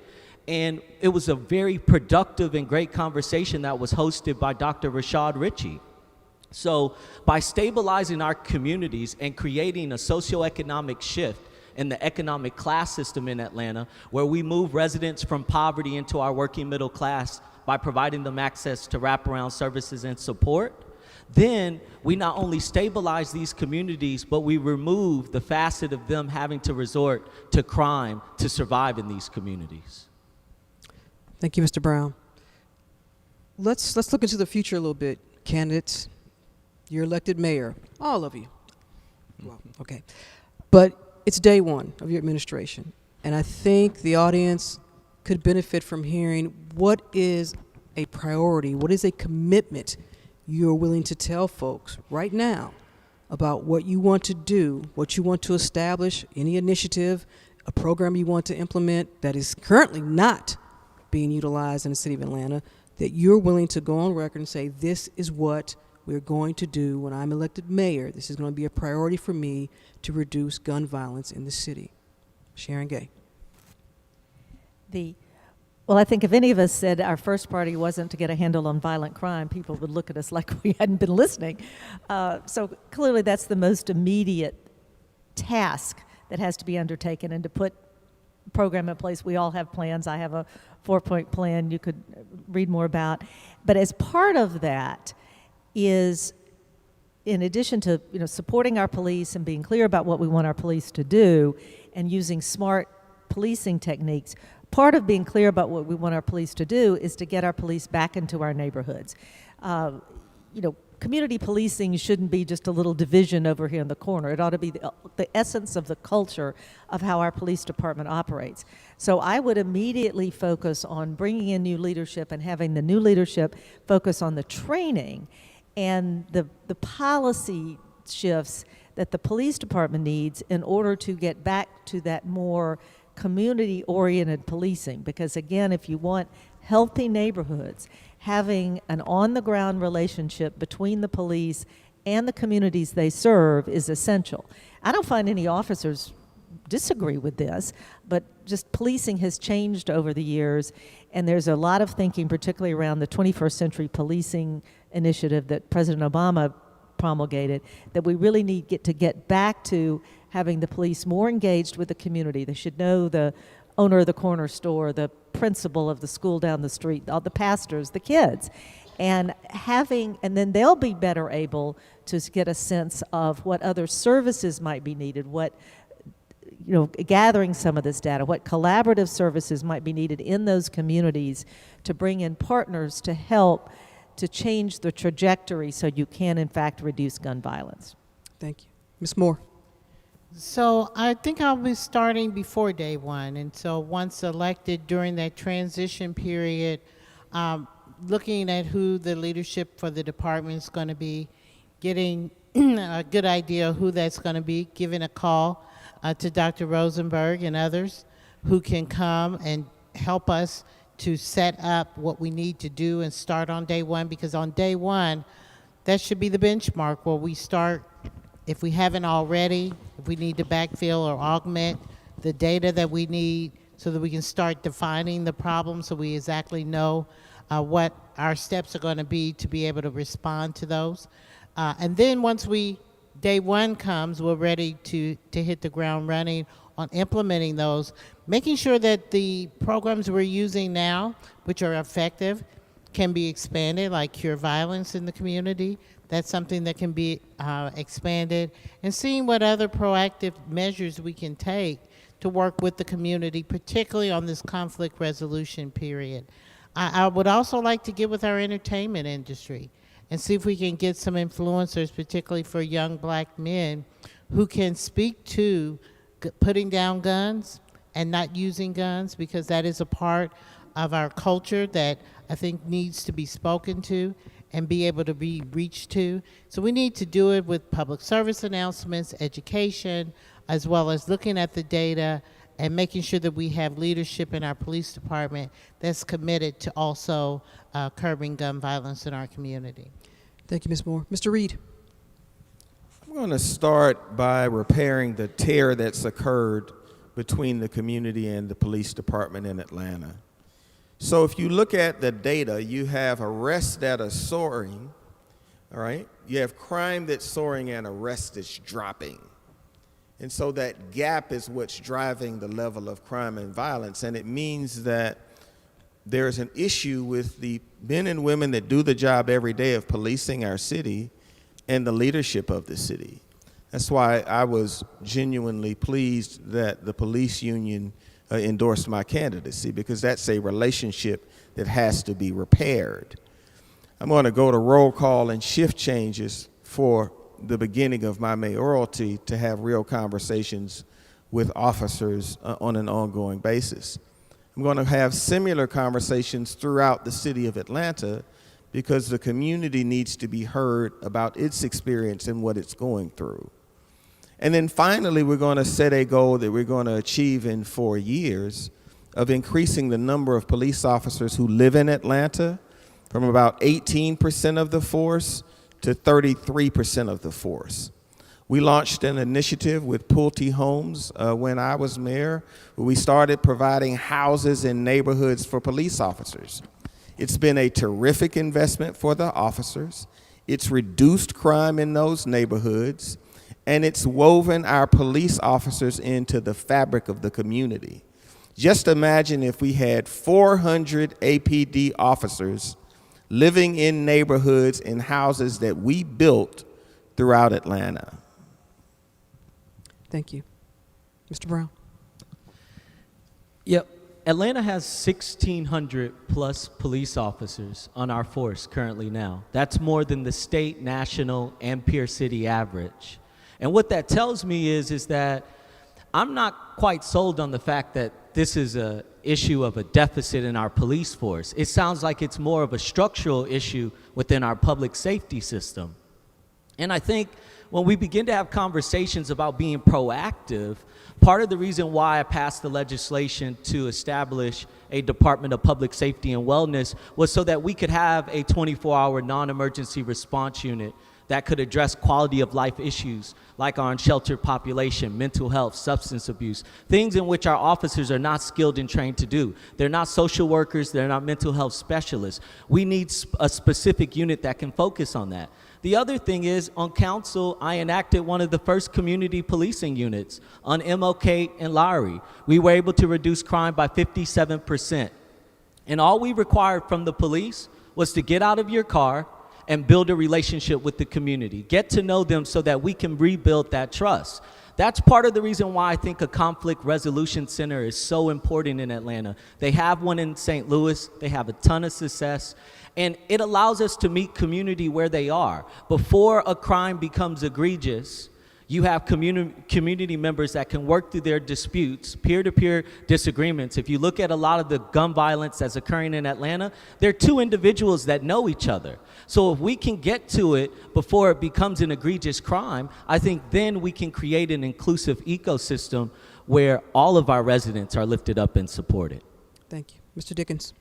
And it was a very productive and great conversation that was hosted by Dr. Rashad Ritchie. So by stabilizing our communities and creating a socioeconomic shift in the economic class system in Atlanta, where we move residents from poverty into our working middle class by providing them access to wraparound services and support, then we not only stabilize these communities, but we remove the facet of them having to resort to crime to survive in these communities. Thank you, Mr. Brown. Let's look into the future a little bit. Candidates, you're elected mayor, all of you. Well, okay. But it's day one of your administration, and I think the audience could benefit from hearing what is a priority, what is a commitment you're willing to tell folks right now about what you want to do, what you want to establish, any initiative, a program you want to implement that is currently not being utilized in the city of Atlanta, that you're willing to go on record and say, this is what we're going to do when I'm elected mayor. This is going to be a priority for me to reduce gun violence in the city. Sharon Gay. Well, I think if any of us said our first priority wasn't to get a handle on violent crime, people would look at us like we hadn't been listening. So clearly that's the most immediate task that has to be undertaken, and to put a program in place. We all have plans. I have a 4-point plan you could read more about. But as part of that is, in addition to supporting our police and being clear about what we want our police to do and using smart policing techniques, part of being clear about what we want our police to do is to get our police back into our neighborhoods. Community policing shouldn't be just a little division over here in the corner. It ought to be the essence of the culture of how our police department operates. So I would immediately focus on bringing in new leadership and having the new leadership focus on the training and the policy shifts that the police department needs in order to get back to that more community-oriented policing. Because again, if you want healthy neighborhoods, having an on-the-ground relationship between the police and the communities they serve is essential. I don't find any officers disagree with this, but just policing has changed over the years, and there's a lot of thinking, particularly around the 21st Century Policing Initiative that President Obama promulgated, that we really need to get back to having the police more engaged with the community. They should know the owner of the corner store, the principal of the school down the street, all the pastors, the kids, and then they'll be better able to get a sense of what other services might be needed, what gathering some of this data, what collaborative services might be needed in those communities to bring in partners to help to change the trajectory so you can in fact reduce gun violence. Thank you. Ms. Moore. So I think I'll be starting before day one. And so once elected, during that transition period, looking at who the leadership for the department is going to be, getting a good idea of who that's going to be, giving a call to Dr. Rosenberg and others who can come and help us to set up what we need to do and start on day one, because on day one, that should be the benchmark where we start. If we haven't already, if we need to backfill or augment the data that we need so that we can start defining the problem so we exactly know what our steps are going to be able to respond to those. And then once day one comes, we're ready to hit the ground running on implementing those, making sure that the programs we're using now, which are effective, can be expanded, like Cure Violence in the community. That's something that can be expanded, and seeing what other proactive measures we can take to work with the community, particularly on this conflict resolution period. I would also like to get with our entertainment industry and see if we can get some influencers, particularly for young black men, who can speak to putting down guns and not using guns, because that is a part of our culture that I think needs to be spoken to and be able to be reached to. So we need to do it with public service announcements, education, as well as looking at the data and making sure that we have leadership in our police department that's committed to also curbing gun violence in our community. Thank you, Ms. Moore. Mr. Reed. I'm going to start by repairing the tear that's occurred between the community and the police department in Atlanta. So if you look at the data, you have arrests that are soaring, all right? You have crime that's soaring and arrests that's dropping. And so that gap is what's driving the level of crime and violence. And it means that there's an issue with the men and women that do the job every day of policing our city and the leadership of the city. That's why I was genuinely pleased that the police union endorsed my candidacy, because that's a relationship that has to be repaired. I'm going to go to roll call and shift changes for the beginning of my mayoralty to have real conversations with officers on an ongoing basis. I'm going to have similar conversations throughout the city of Atlanta, because the community needs to be heard about its experience and what it's going through. And then finally, we're going to set a goal that we're going to achieve in 4 years of increasing the number of police officers who live in Atlanta from about 18% of the force to 33% of the force. We launched an initiative with Pulte Homes when I was mayor. We started providing houses in neighborhoods for police officers. It's been a terrific investment for the officers. It's reduced crime in those neighborhoods, and it's woven our police officers into the fabric of the community. Just imagine if we had 400 APD officers living in neighborhoods in houses that we built throughout Atlanta. Thank you. Mr. Brown. Yep. Atlanta has 1,600 plus police officers on our force currently now. That's more than the state, national, and peer city average. And what that tells me is that I'm not quite sold on the fact that this is an issue of a deficit in our police force. It sounds like it's more of a structural issue within our public safety system. And I think when we begin to have conversations about being proactive, part of the reason why I passed the legislation to establish a Department of Public Safety and Wellness was so that we could have a 24-hour non-emergency response unit that could address quality of life issues like our unsheltered population, mental health, substance abuse, things in which our officers are not skilled and trained to do. They're not social workers, they're not mental health specialists. We need a specific unit that can focus on that. The other thing is, on council, I enacted one of the first community policing units on MLK and Lowry. We were able to reduce crime by 57%. And all we required from the police was to get out of your car and build a relationship with the community. Get to know them so that we can rebuild that trust. That's part of the reason why I think a conflict resolution center is so important in Atlanta. They have one in St. Louis. They have a ton of success. And it allows us to meet community where they are. Before a crime becomes egregious, you have community members that can work through their disputes, peer-to-peer disagreements. If you look at a lot of the gun violence that's occurring in Atlanta, there are two individuals that know each other. So if we can get to it before it becomes an egregious crime, I think then we can create an inclusive ecosystem where all of our residents are lifted up and supported. Thank you. Mr. Dickens.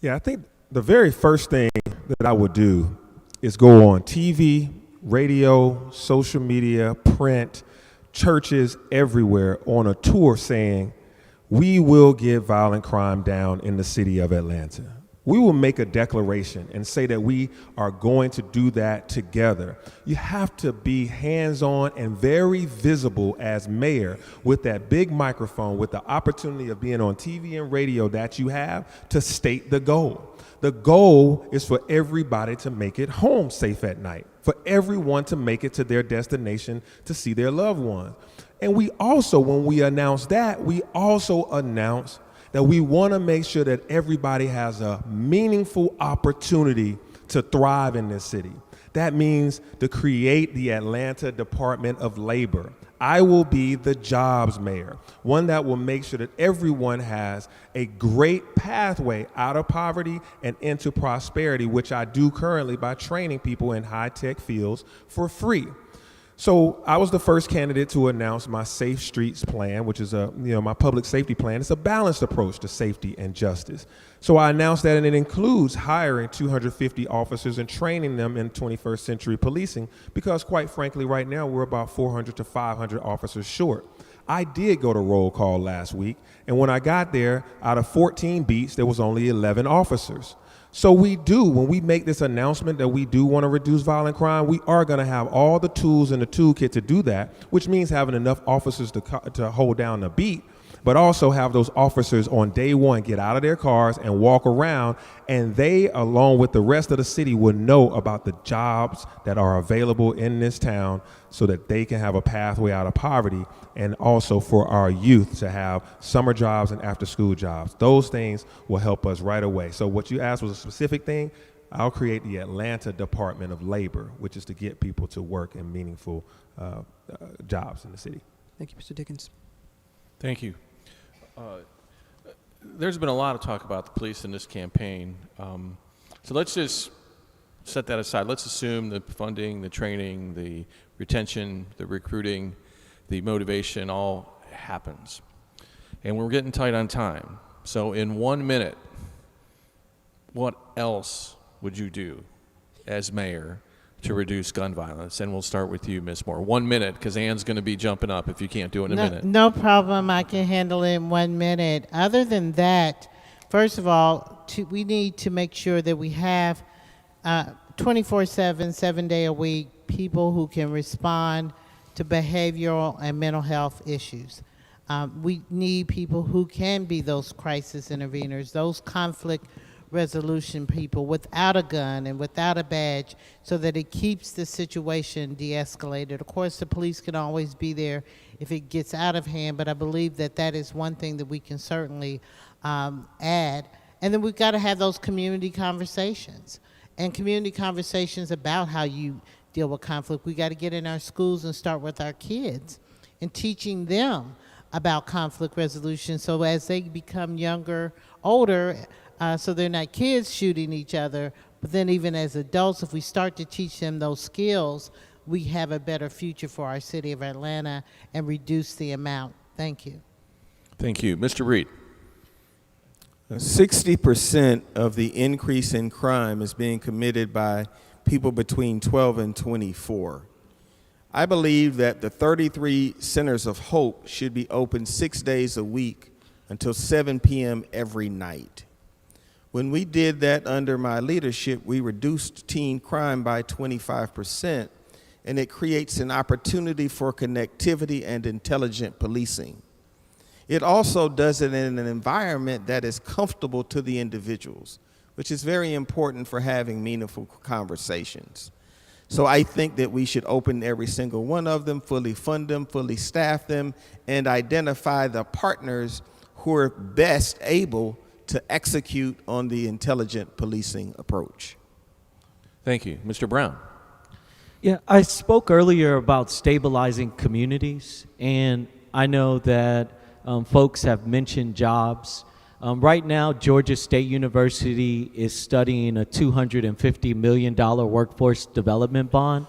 Yeah, I think the very first thing that I would do is go on TV, radio, social media, print, churches everywhere on a tour saying, we will get violent crime down in the city of Atlanta. We will make a declaration and say that we are going to do that together. You have to be hands-on and very visible as mayor with that big microphone, with the opportunity of being on TV and radio that you have to state the goal. The goal is for everybody to make it home safe at night, for everyone to make it to their destination to see their loved ones. And we also, when we announce that, we also announce that we want to make sure that everybody has a meaningful opportunity to thrive in this city. That means to create the Atlanta Department of Labor. I will be the jobs mayor, one that will make sure that everyone has a great pathway out of poverty and into prosperity, which I do currently by training people in high-tech fields for free. So I was the first candidate to announce my Safe Streets plan, which is my public safety plan. It's a balanced approach to safety and justice. So I announced that, and it includes hiring 250 officers and training them in 21st century policing, because quite frankly, right now we're about 400 to 500 officers short. I did go to roll call last week, and when I got there, out of 14 beats, there was only 11 officers. So when we make this announcement that we do want to reduce violent crime, we are going to have all the tools in the toolkit to do that, which means having enough officers to hold down the beat, but also have those officers on day one get out of their cars and walk around, and they, along with the rest of the city, will know about the jobs that are available in this town so that they can have a pathway out of poverty, and also for our youth to have summer jobs and after-school jobs. Those things will help us right away. So what you asked was a specific thing. I'll create the Atlanta Department of Labor, which is to get people to work in meaningful jobs in the city. Thank you, Mr. Dickens. Thank you. There's been a lot of talk about the police in this campaign. So let's just set that aside. Let's assume the funding, the training, the retention, the recruiting, the motivation all happens. And we're getting tight on time. So in 1 minute, what else would you do as mayor to reduce gun violence? And we'll start with you, Ms. Moore. 1 minute, because Ann's going to be jumping up if you can't do it in a minute. No problem. I can handle it in 1 minute. Other than that, first of all, we need to make sure that we have 24/7, 7 day a week, people who can respond to behavioral and mental health issues. We need people who can be those crisis interveners, those conflict resolution people without a gun and without a badge, so that it keeps the situation de-escalated. Of course, the police can always be there if it gets out of hand, but I believe that that is one thing that we can certainly add. And then we've got to have those community conversations, and community conversations about how you deal with conflict. We got to get in our schools and start with our kids and teaching them about conflict resolution, so as they become younger, older, so they're not kids shooting each other, but then even as adults, if we start to teach them those skills, we have a better future for our city of Atlanta and reduce the amount. Thank you. Thank you. Mr. Reed. 60% of the increase in crime is being committed by people between 12 and 24. I believe that the 33 Centers of Hope should be open 6 days a week until 7 p.m. every night. When we did that under my leadership, we reduced teen crime by 25%, and it creates an opportunity for connectivity and intelligent policing. It also does it in an environment that is comfortable to the individuals, which is very important for having meaningful conversations. So I think that we should open every single one of them, fully fund them, fully staff them, and identify the partners who are best able to execute on the intelligent policing approach. Thank you. Mr. Brown. Yeah, I spoke earlier about stabilizing communities, and I know that folks have mentioned jobs. Right now, Georgia State University is studying a $250 million workforce development bond.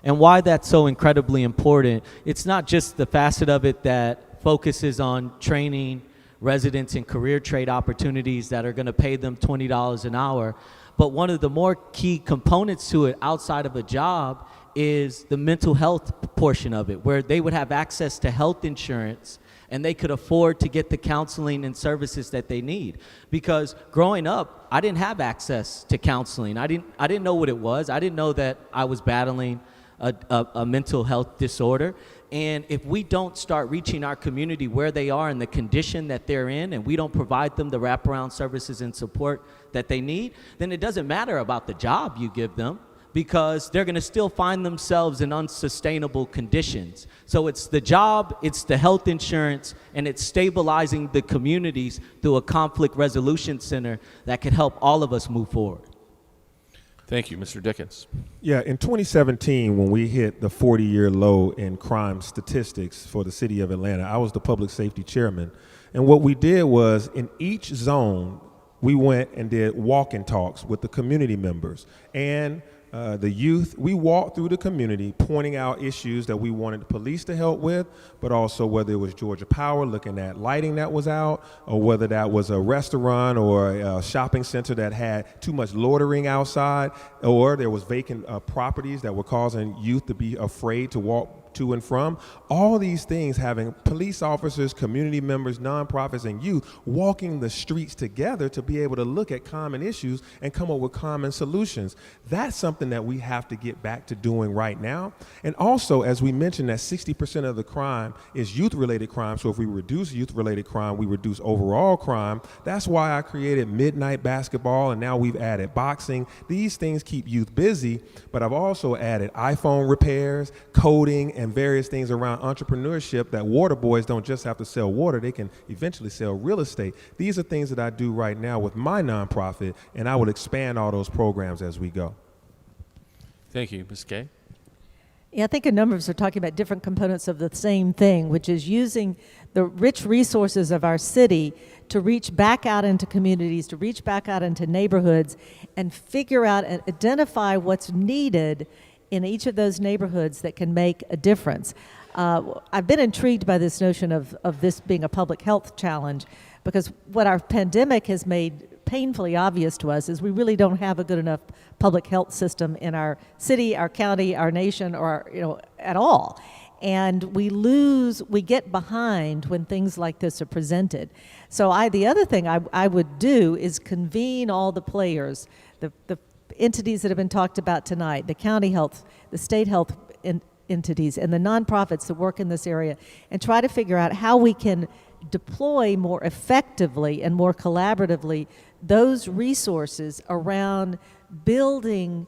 And why that's so incredibly important, it's not just the facet of it that focuses on training residents in career trade opportunities that are going to pay them $20 an hour, but one of the more key components to it outside of a job is the mental health portion of it, where they would have access to health insurance and they could afford to get the counseling and services that they need. Because growing up, I didn't have access to counseling. I didn't know what it was. I didn't know that I was battling a mental health disorder. And if we don't start reaching our community where they are and the condition that they're in, and we don't provide them the wraparound services and support that they need, then it doesn't matter about the job you give them, because they're going to still find themselves in unsustainable conditions. So it's the job, it's the health insurance, and it's stabilizing the communities through a conflict resolution center that could help all of us move forward. Thank you. Mr. Dickens. Yeah, in 2017, when we hit the 40-year low in crime statistics for the city of Atlanta, I was the public safety chairman. And what we did was, in each zone, we went and did walk-in talks with the community members and the youth. We walked through the community pointing out issues that we wanted the police to help with, but also whether it was Georgia Power looking at lighting that was out, or whether that was a restaurant or a shopping center that had too much loitering outside, or there was vacant properties that were causing youth to be afraid to walk to and from. All these things, having police officers, community members, nonprofits, and youth walking the streets together to be able to look at common issues and come up with common solutions. That's something that we have to get back to doing right now. And also, as we mentioned, that 60% of the crime is youth-related crime. So if we reduce youth-related crime, we reduce overall crime. That's why I created midnight basketball, and now we've added boxing. These things keep youth busy, but I've also added iPhone repairs, coding, and various things around entrepreneurship, that water boys don't just have to sell water, they can eventually sell real estate. These are things that I do right now with my nonprofit, and I will expand all those programs as we go. Thank you. Ms. Gay? Yeah, I think a number of us are talking about different components of the same thing, which is using the rich resources of our city to reach back out into communities, to reach back out into neighborhoods, and figure out and identify what's needed in each of those neighborhoods that can make a difference. I've been intrigued by this notion of this being a public health challenge, because what our pandemic has made painfully obvious to us is we really don't have a good enough public health system in our city, our county, our nation, or at all. And we get behind when things like this are presented. So the other thing I would do is convene all the players, the entities that have been talked about tonight, the county health, the state health entities, and the nonprofits that work in this area, and try to figure out how we can deploy more effectively and more collaboratively those resources around building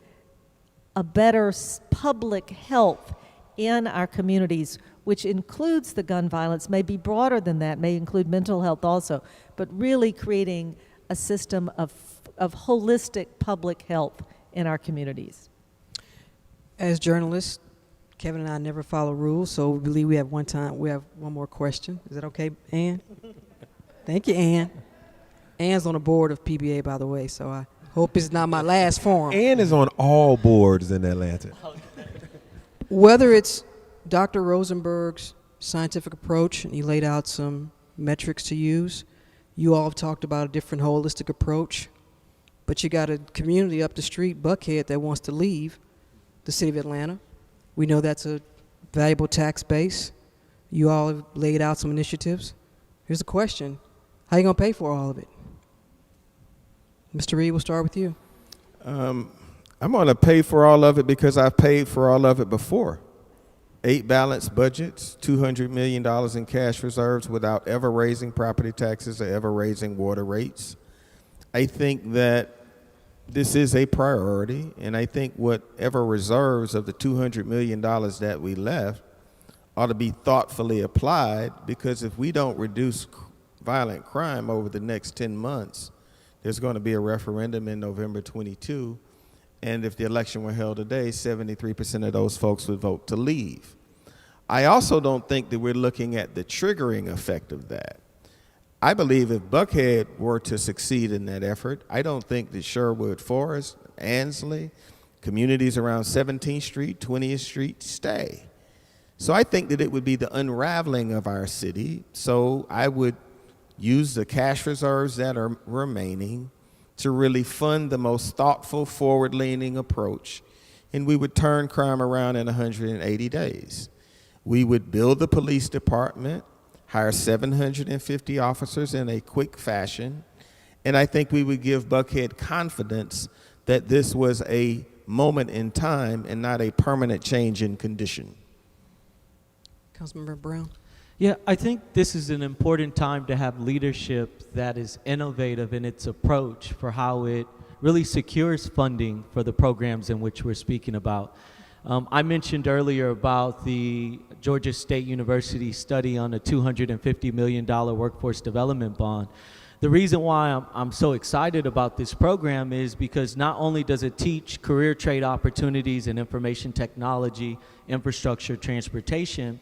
a better public health in our communities, which includes the gun violence, may be broader than that, may include mental health also, but really creating a system of holistic public health in our communities. As journalists, Kevin and I never follow rules, so we believe we have one more question. Is that okay, Ann? Thank you, Ann. Ann's on the board of PBA, by the way, so I hope it's not my last forum. Ann is on all boards in Atlanta. Whether it's Dr. Rosenberg's scientific approach, and he laid out some metrics to use, you all have talked about a different holistic approach, but you got a community up the street, Buckhead, that wants to leave the city of Atlanta. We know that's a valuable tax base. You all have laid out some initiatives. Here's the question. How are you going to pay for all of it? Mr. Reed, we'll start with you. I'm going to pay for all of it because I've paid for all of it before. 8 balanced budgets, $200 million in cash reserves without ever raising property taxes or ever raising water rates. I think that this is a priority, and I think whatever reserves of the $200 million that we left ought to be thoughtfully applied, because if we don't reduce violent crime over the next 10 months, there's going to be a referendum in November 22. And if the election were held today, 73% of those folks would vote to leave. I also don't think that we're looking at the triggering effect of that. I believe if Buckhead were to succeed in that effort, I don't think that Sherwood Forest, Ansley, communities around 17th Street, 20th Street stay. So I think that it would be the unraveling of our city. So I would use the cash reserves that are remaining to really fund the most thoughtful, forward-leaning approach, and we would turn crime around in 180 days. We would build the police department, hire 750 officers in a quick fashion, and I think we would give Buckhead confidence that this was a moment in time and not a permanent change in condition. Councilmember Brown. Yeah, I think this is an important time to have leadership that is innovative in its approach for how it really secures funding for the programs in which we're speaking about. I mentioned earlier about the Georgia State University study on a $250 million workforce development bond. The reason why I'm so excited about this program is because not only does it teach career trade opportunities in information technology, infrastructure, transportation,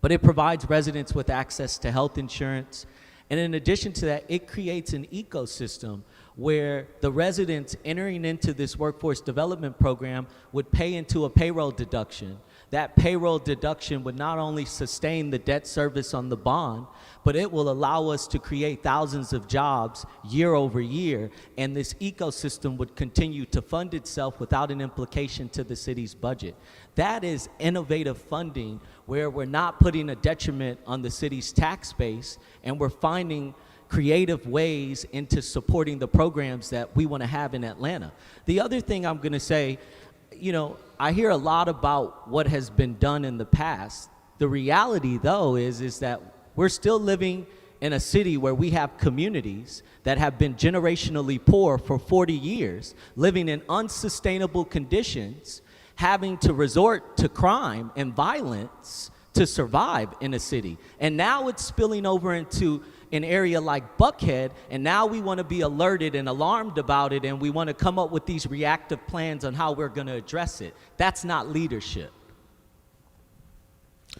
but it provides residents with access to health insurance. And in addition to that, it creates an ecosystem where the residents entering into this workforce development program would pay into a payroll deduction. That payroll deduction would not only sustain the debt service on the bond, but it will allow us to create thousands of jobs year over year, and this ecosystem would continue to fund itself without an implication to the city's budget. That is innovative funding where we're not putting a detriment on the city's tax base, and we're finding creative ways into supporting the programs that we want to have in Atlanta. The other thing I'm going to say, I hear a lot about what has been done in the past. The reality, though, is that we're still living in a city where we have communities that have been generationally poor for 40 years, living in unsustainable conditions, having to resort to crime and violence to survive in a city. And now it's spilling over into an area like Buckhead, and now we want to be alerted and alarmed about it, and we want to come up with these reactive plans on how we're going to address it. That's not leadership.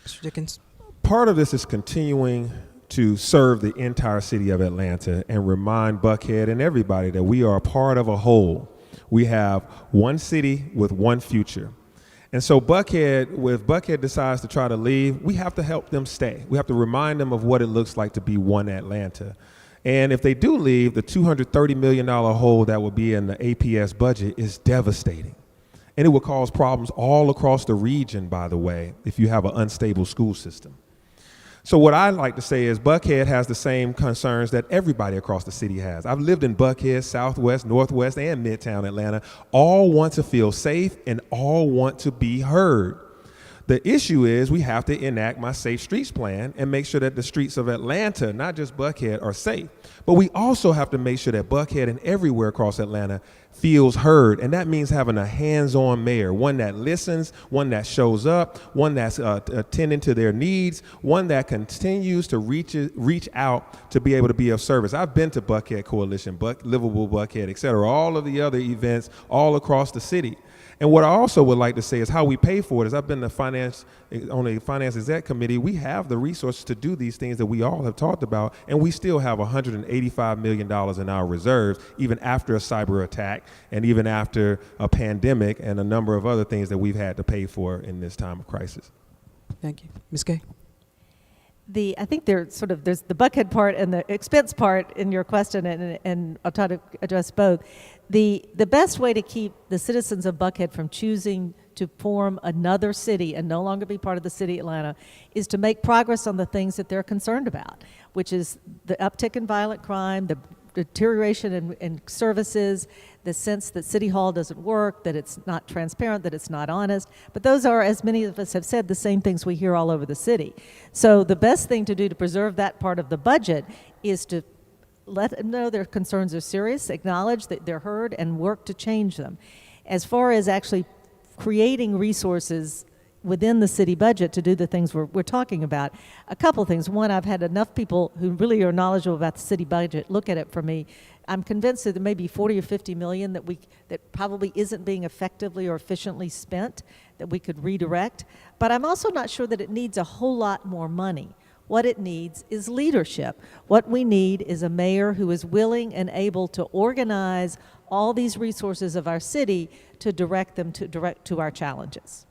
Mr. Dickens. Part of this is continuing to serve the entire city of Atlanta and remind Buckhead and everybody that we are a part of a whole. We have one city with one future. And so Buckhead, if Buckhead decides to try to leave, we have to help them stay. We have to remind them of what it looks like to be one Atlanta. And if they do leave, the $230 million hole that will be in the APS budget is devastating. And it will cause problems all across the region, by the way, if you have an unstable school system. So what I like to say is Buckhead has the same concerns that everybody across the city has. I've lived in Buckhead, Southwest, Northwest, and Midtown Atlanta. All want to feel safe and all want to be heard. The issue is we have to enact my Safe Streets plan and make sure that the streets of Atlanta, not just Buckhead, are safe. But we also have to make sure that Buckhead and everywhere across Atlanta feels heard. And that means having a hands-on mayor, one that listens, one that shows up, one that's attending to their needs, one that continues to reach out to be able to be of service. I've been to Buckhead Coalition, Livable Buckhead, et cetera, all of the other events all across the city. And what I also would like to say is how we pay for it is I've been on the finance exec committee. We have the resources to do these things that we all have talked about, and we still have $185 million in our reserves, even after a cyber attack and even after a pandemic and a number of other things that we've had to pay for in this time of crisis. Thank you. Ms. Gay? I think there's the Buckhead part and the expense part in your question, and I'll try to address both. The best way to keep the citizens of Buckhead from choosing to form another city and no longer be part of the city of Atlanta is to make progress on the things that they're concerned about, which is the uptick in violent crime, the deterioration in services, the sense that City Hall doesn't work, that it's not transparent, that it's not honest. But those are, as many of us have said, the same things we hear all over the city. So the best thing to do to preserve that part of the budget is to let them know their concerns are serious, acknowledge that they're heard, and work to change them. As far as actually creating resources within the city budget to do the things we're talking about, a couple things. One, I've had enough people who really are knowledgeable about the city budget look at it for me. I'm convinced that there may be 40 or 50 million that probably isn't being effectively or efficiently spent that we could redirect. But I'm also not sure that it needs a whole lot more money. What it needs is leadership. What we need is a mayor who is willing and able to organize all these resources of our city to direct them to our challenges.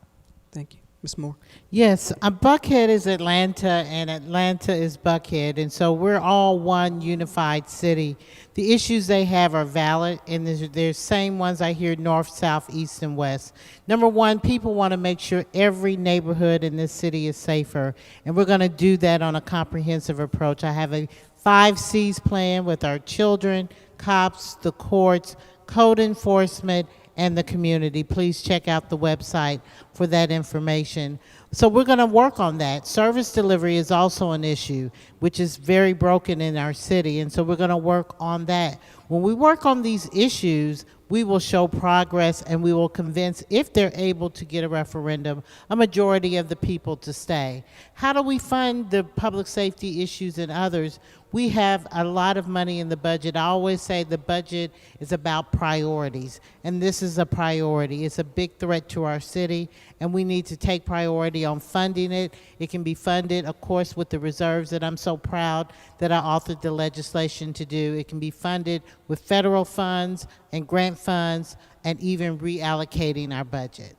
Thank you. Ms. Moore? Yes, Buckhead is Atlanta, and Atlanta is Buckhead, and so we're all one unified city. The issues they have are valid, and they're same ones I hear north, south, east, and west. Number one, people want to make sure every neighborhood in this city is safer, and we're going to do that on a comprehensive approach. I have a 5 C's plan with our children, cops, the courts, code enforcement, and the community. Please check out the website for that information. So we're going to work on that. Service delivery is also an issue, which is very broken in our city, and so we're going to work on that. When we work on these issues, we will show progress, and we will convince, if they're able to get a referendum, a majority of the people to stay. How do we fund the public safety issues and others? We have a lot of money in the budget. I always say the budget is about priorities, and this is a priority. It's a big threat to our city, and we need to take priority on funding it. It can be funded, of course, with the reserves that I'm so proud that I authored the legislation to do. It can be funded with federal funds and grant funds and even reallocating our budget.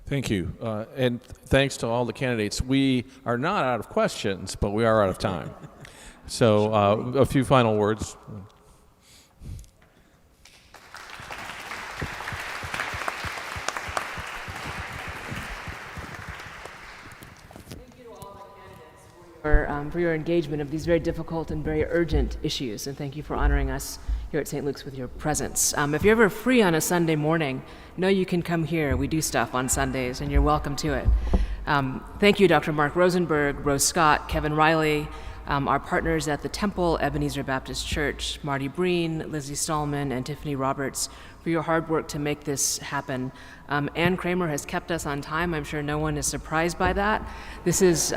Thank you. And thanks to all the candidates. We are not out of questions, but we are out of time. So a few final words. For your engagement of these very difficult and very urgent issues, and thank you for honoring us here at St. Luke's with your presence. If you're ever free on a Sunday morning, know you can come here. We do stuff on Sundays, and you're welcome to it. Thank you, Dr. Mark Rosenberg, Rose Scott, Kevin Riley, our partners at the Temple, Ebenezer Baptist Church, Marty Breen, Lizzie Stallman, and Tiffany Roberts, for your hard work to make this happen. Ann Kramer has kept us on time. I'm sure no one is surprised by that. This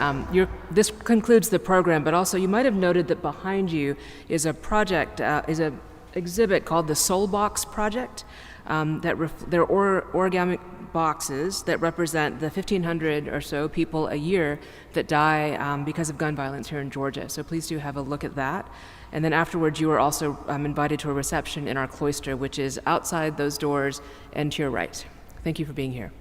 concludes the program, but also you might have noted that behind you is a project, is an exhibit called the Soul Box Project. They're origami boxes that represent the 1,500 or so people a year that die because of gun violence here in Georgia. So please do have a look at that. And then afterwards, you are also invited to a reception in our cloister, which is outside those doors and to your right. Thank you for being here.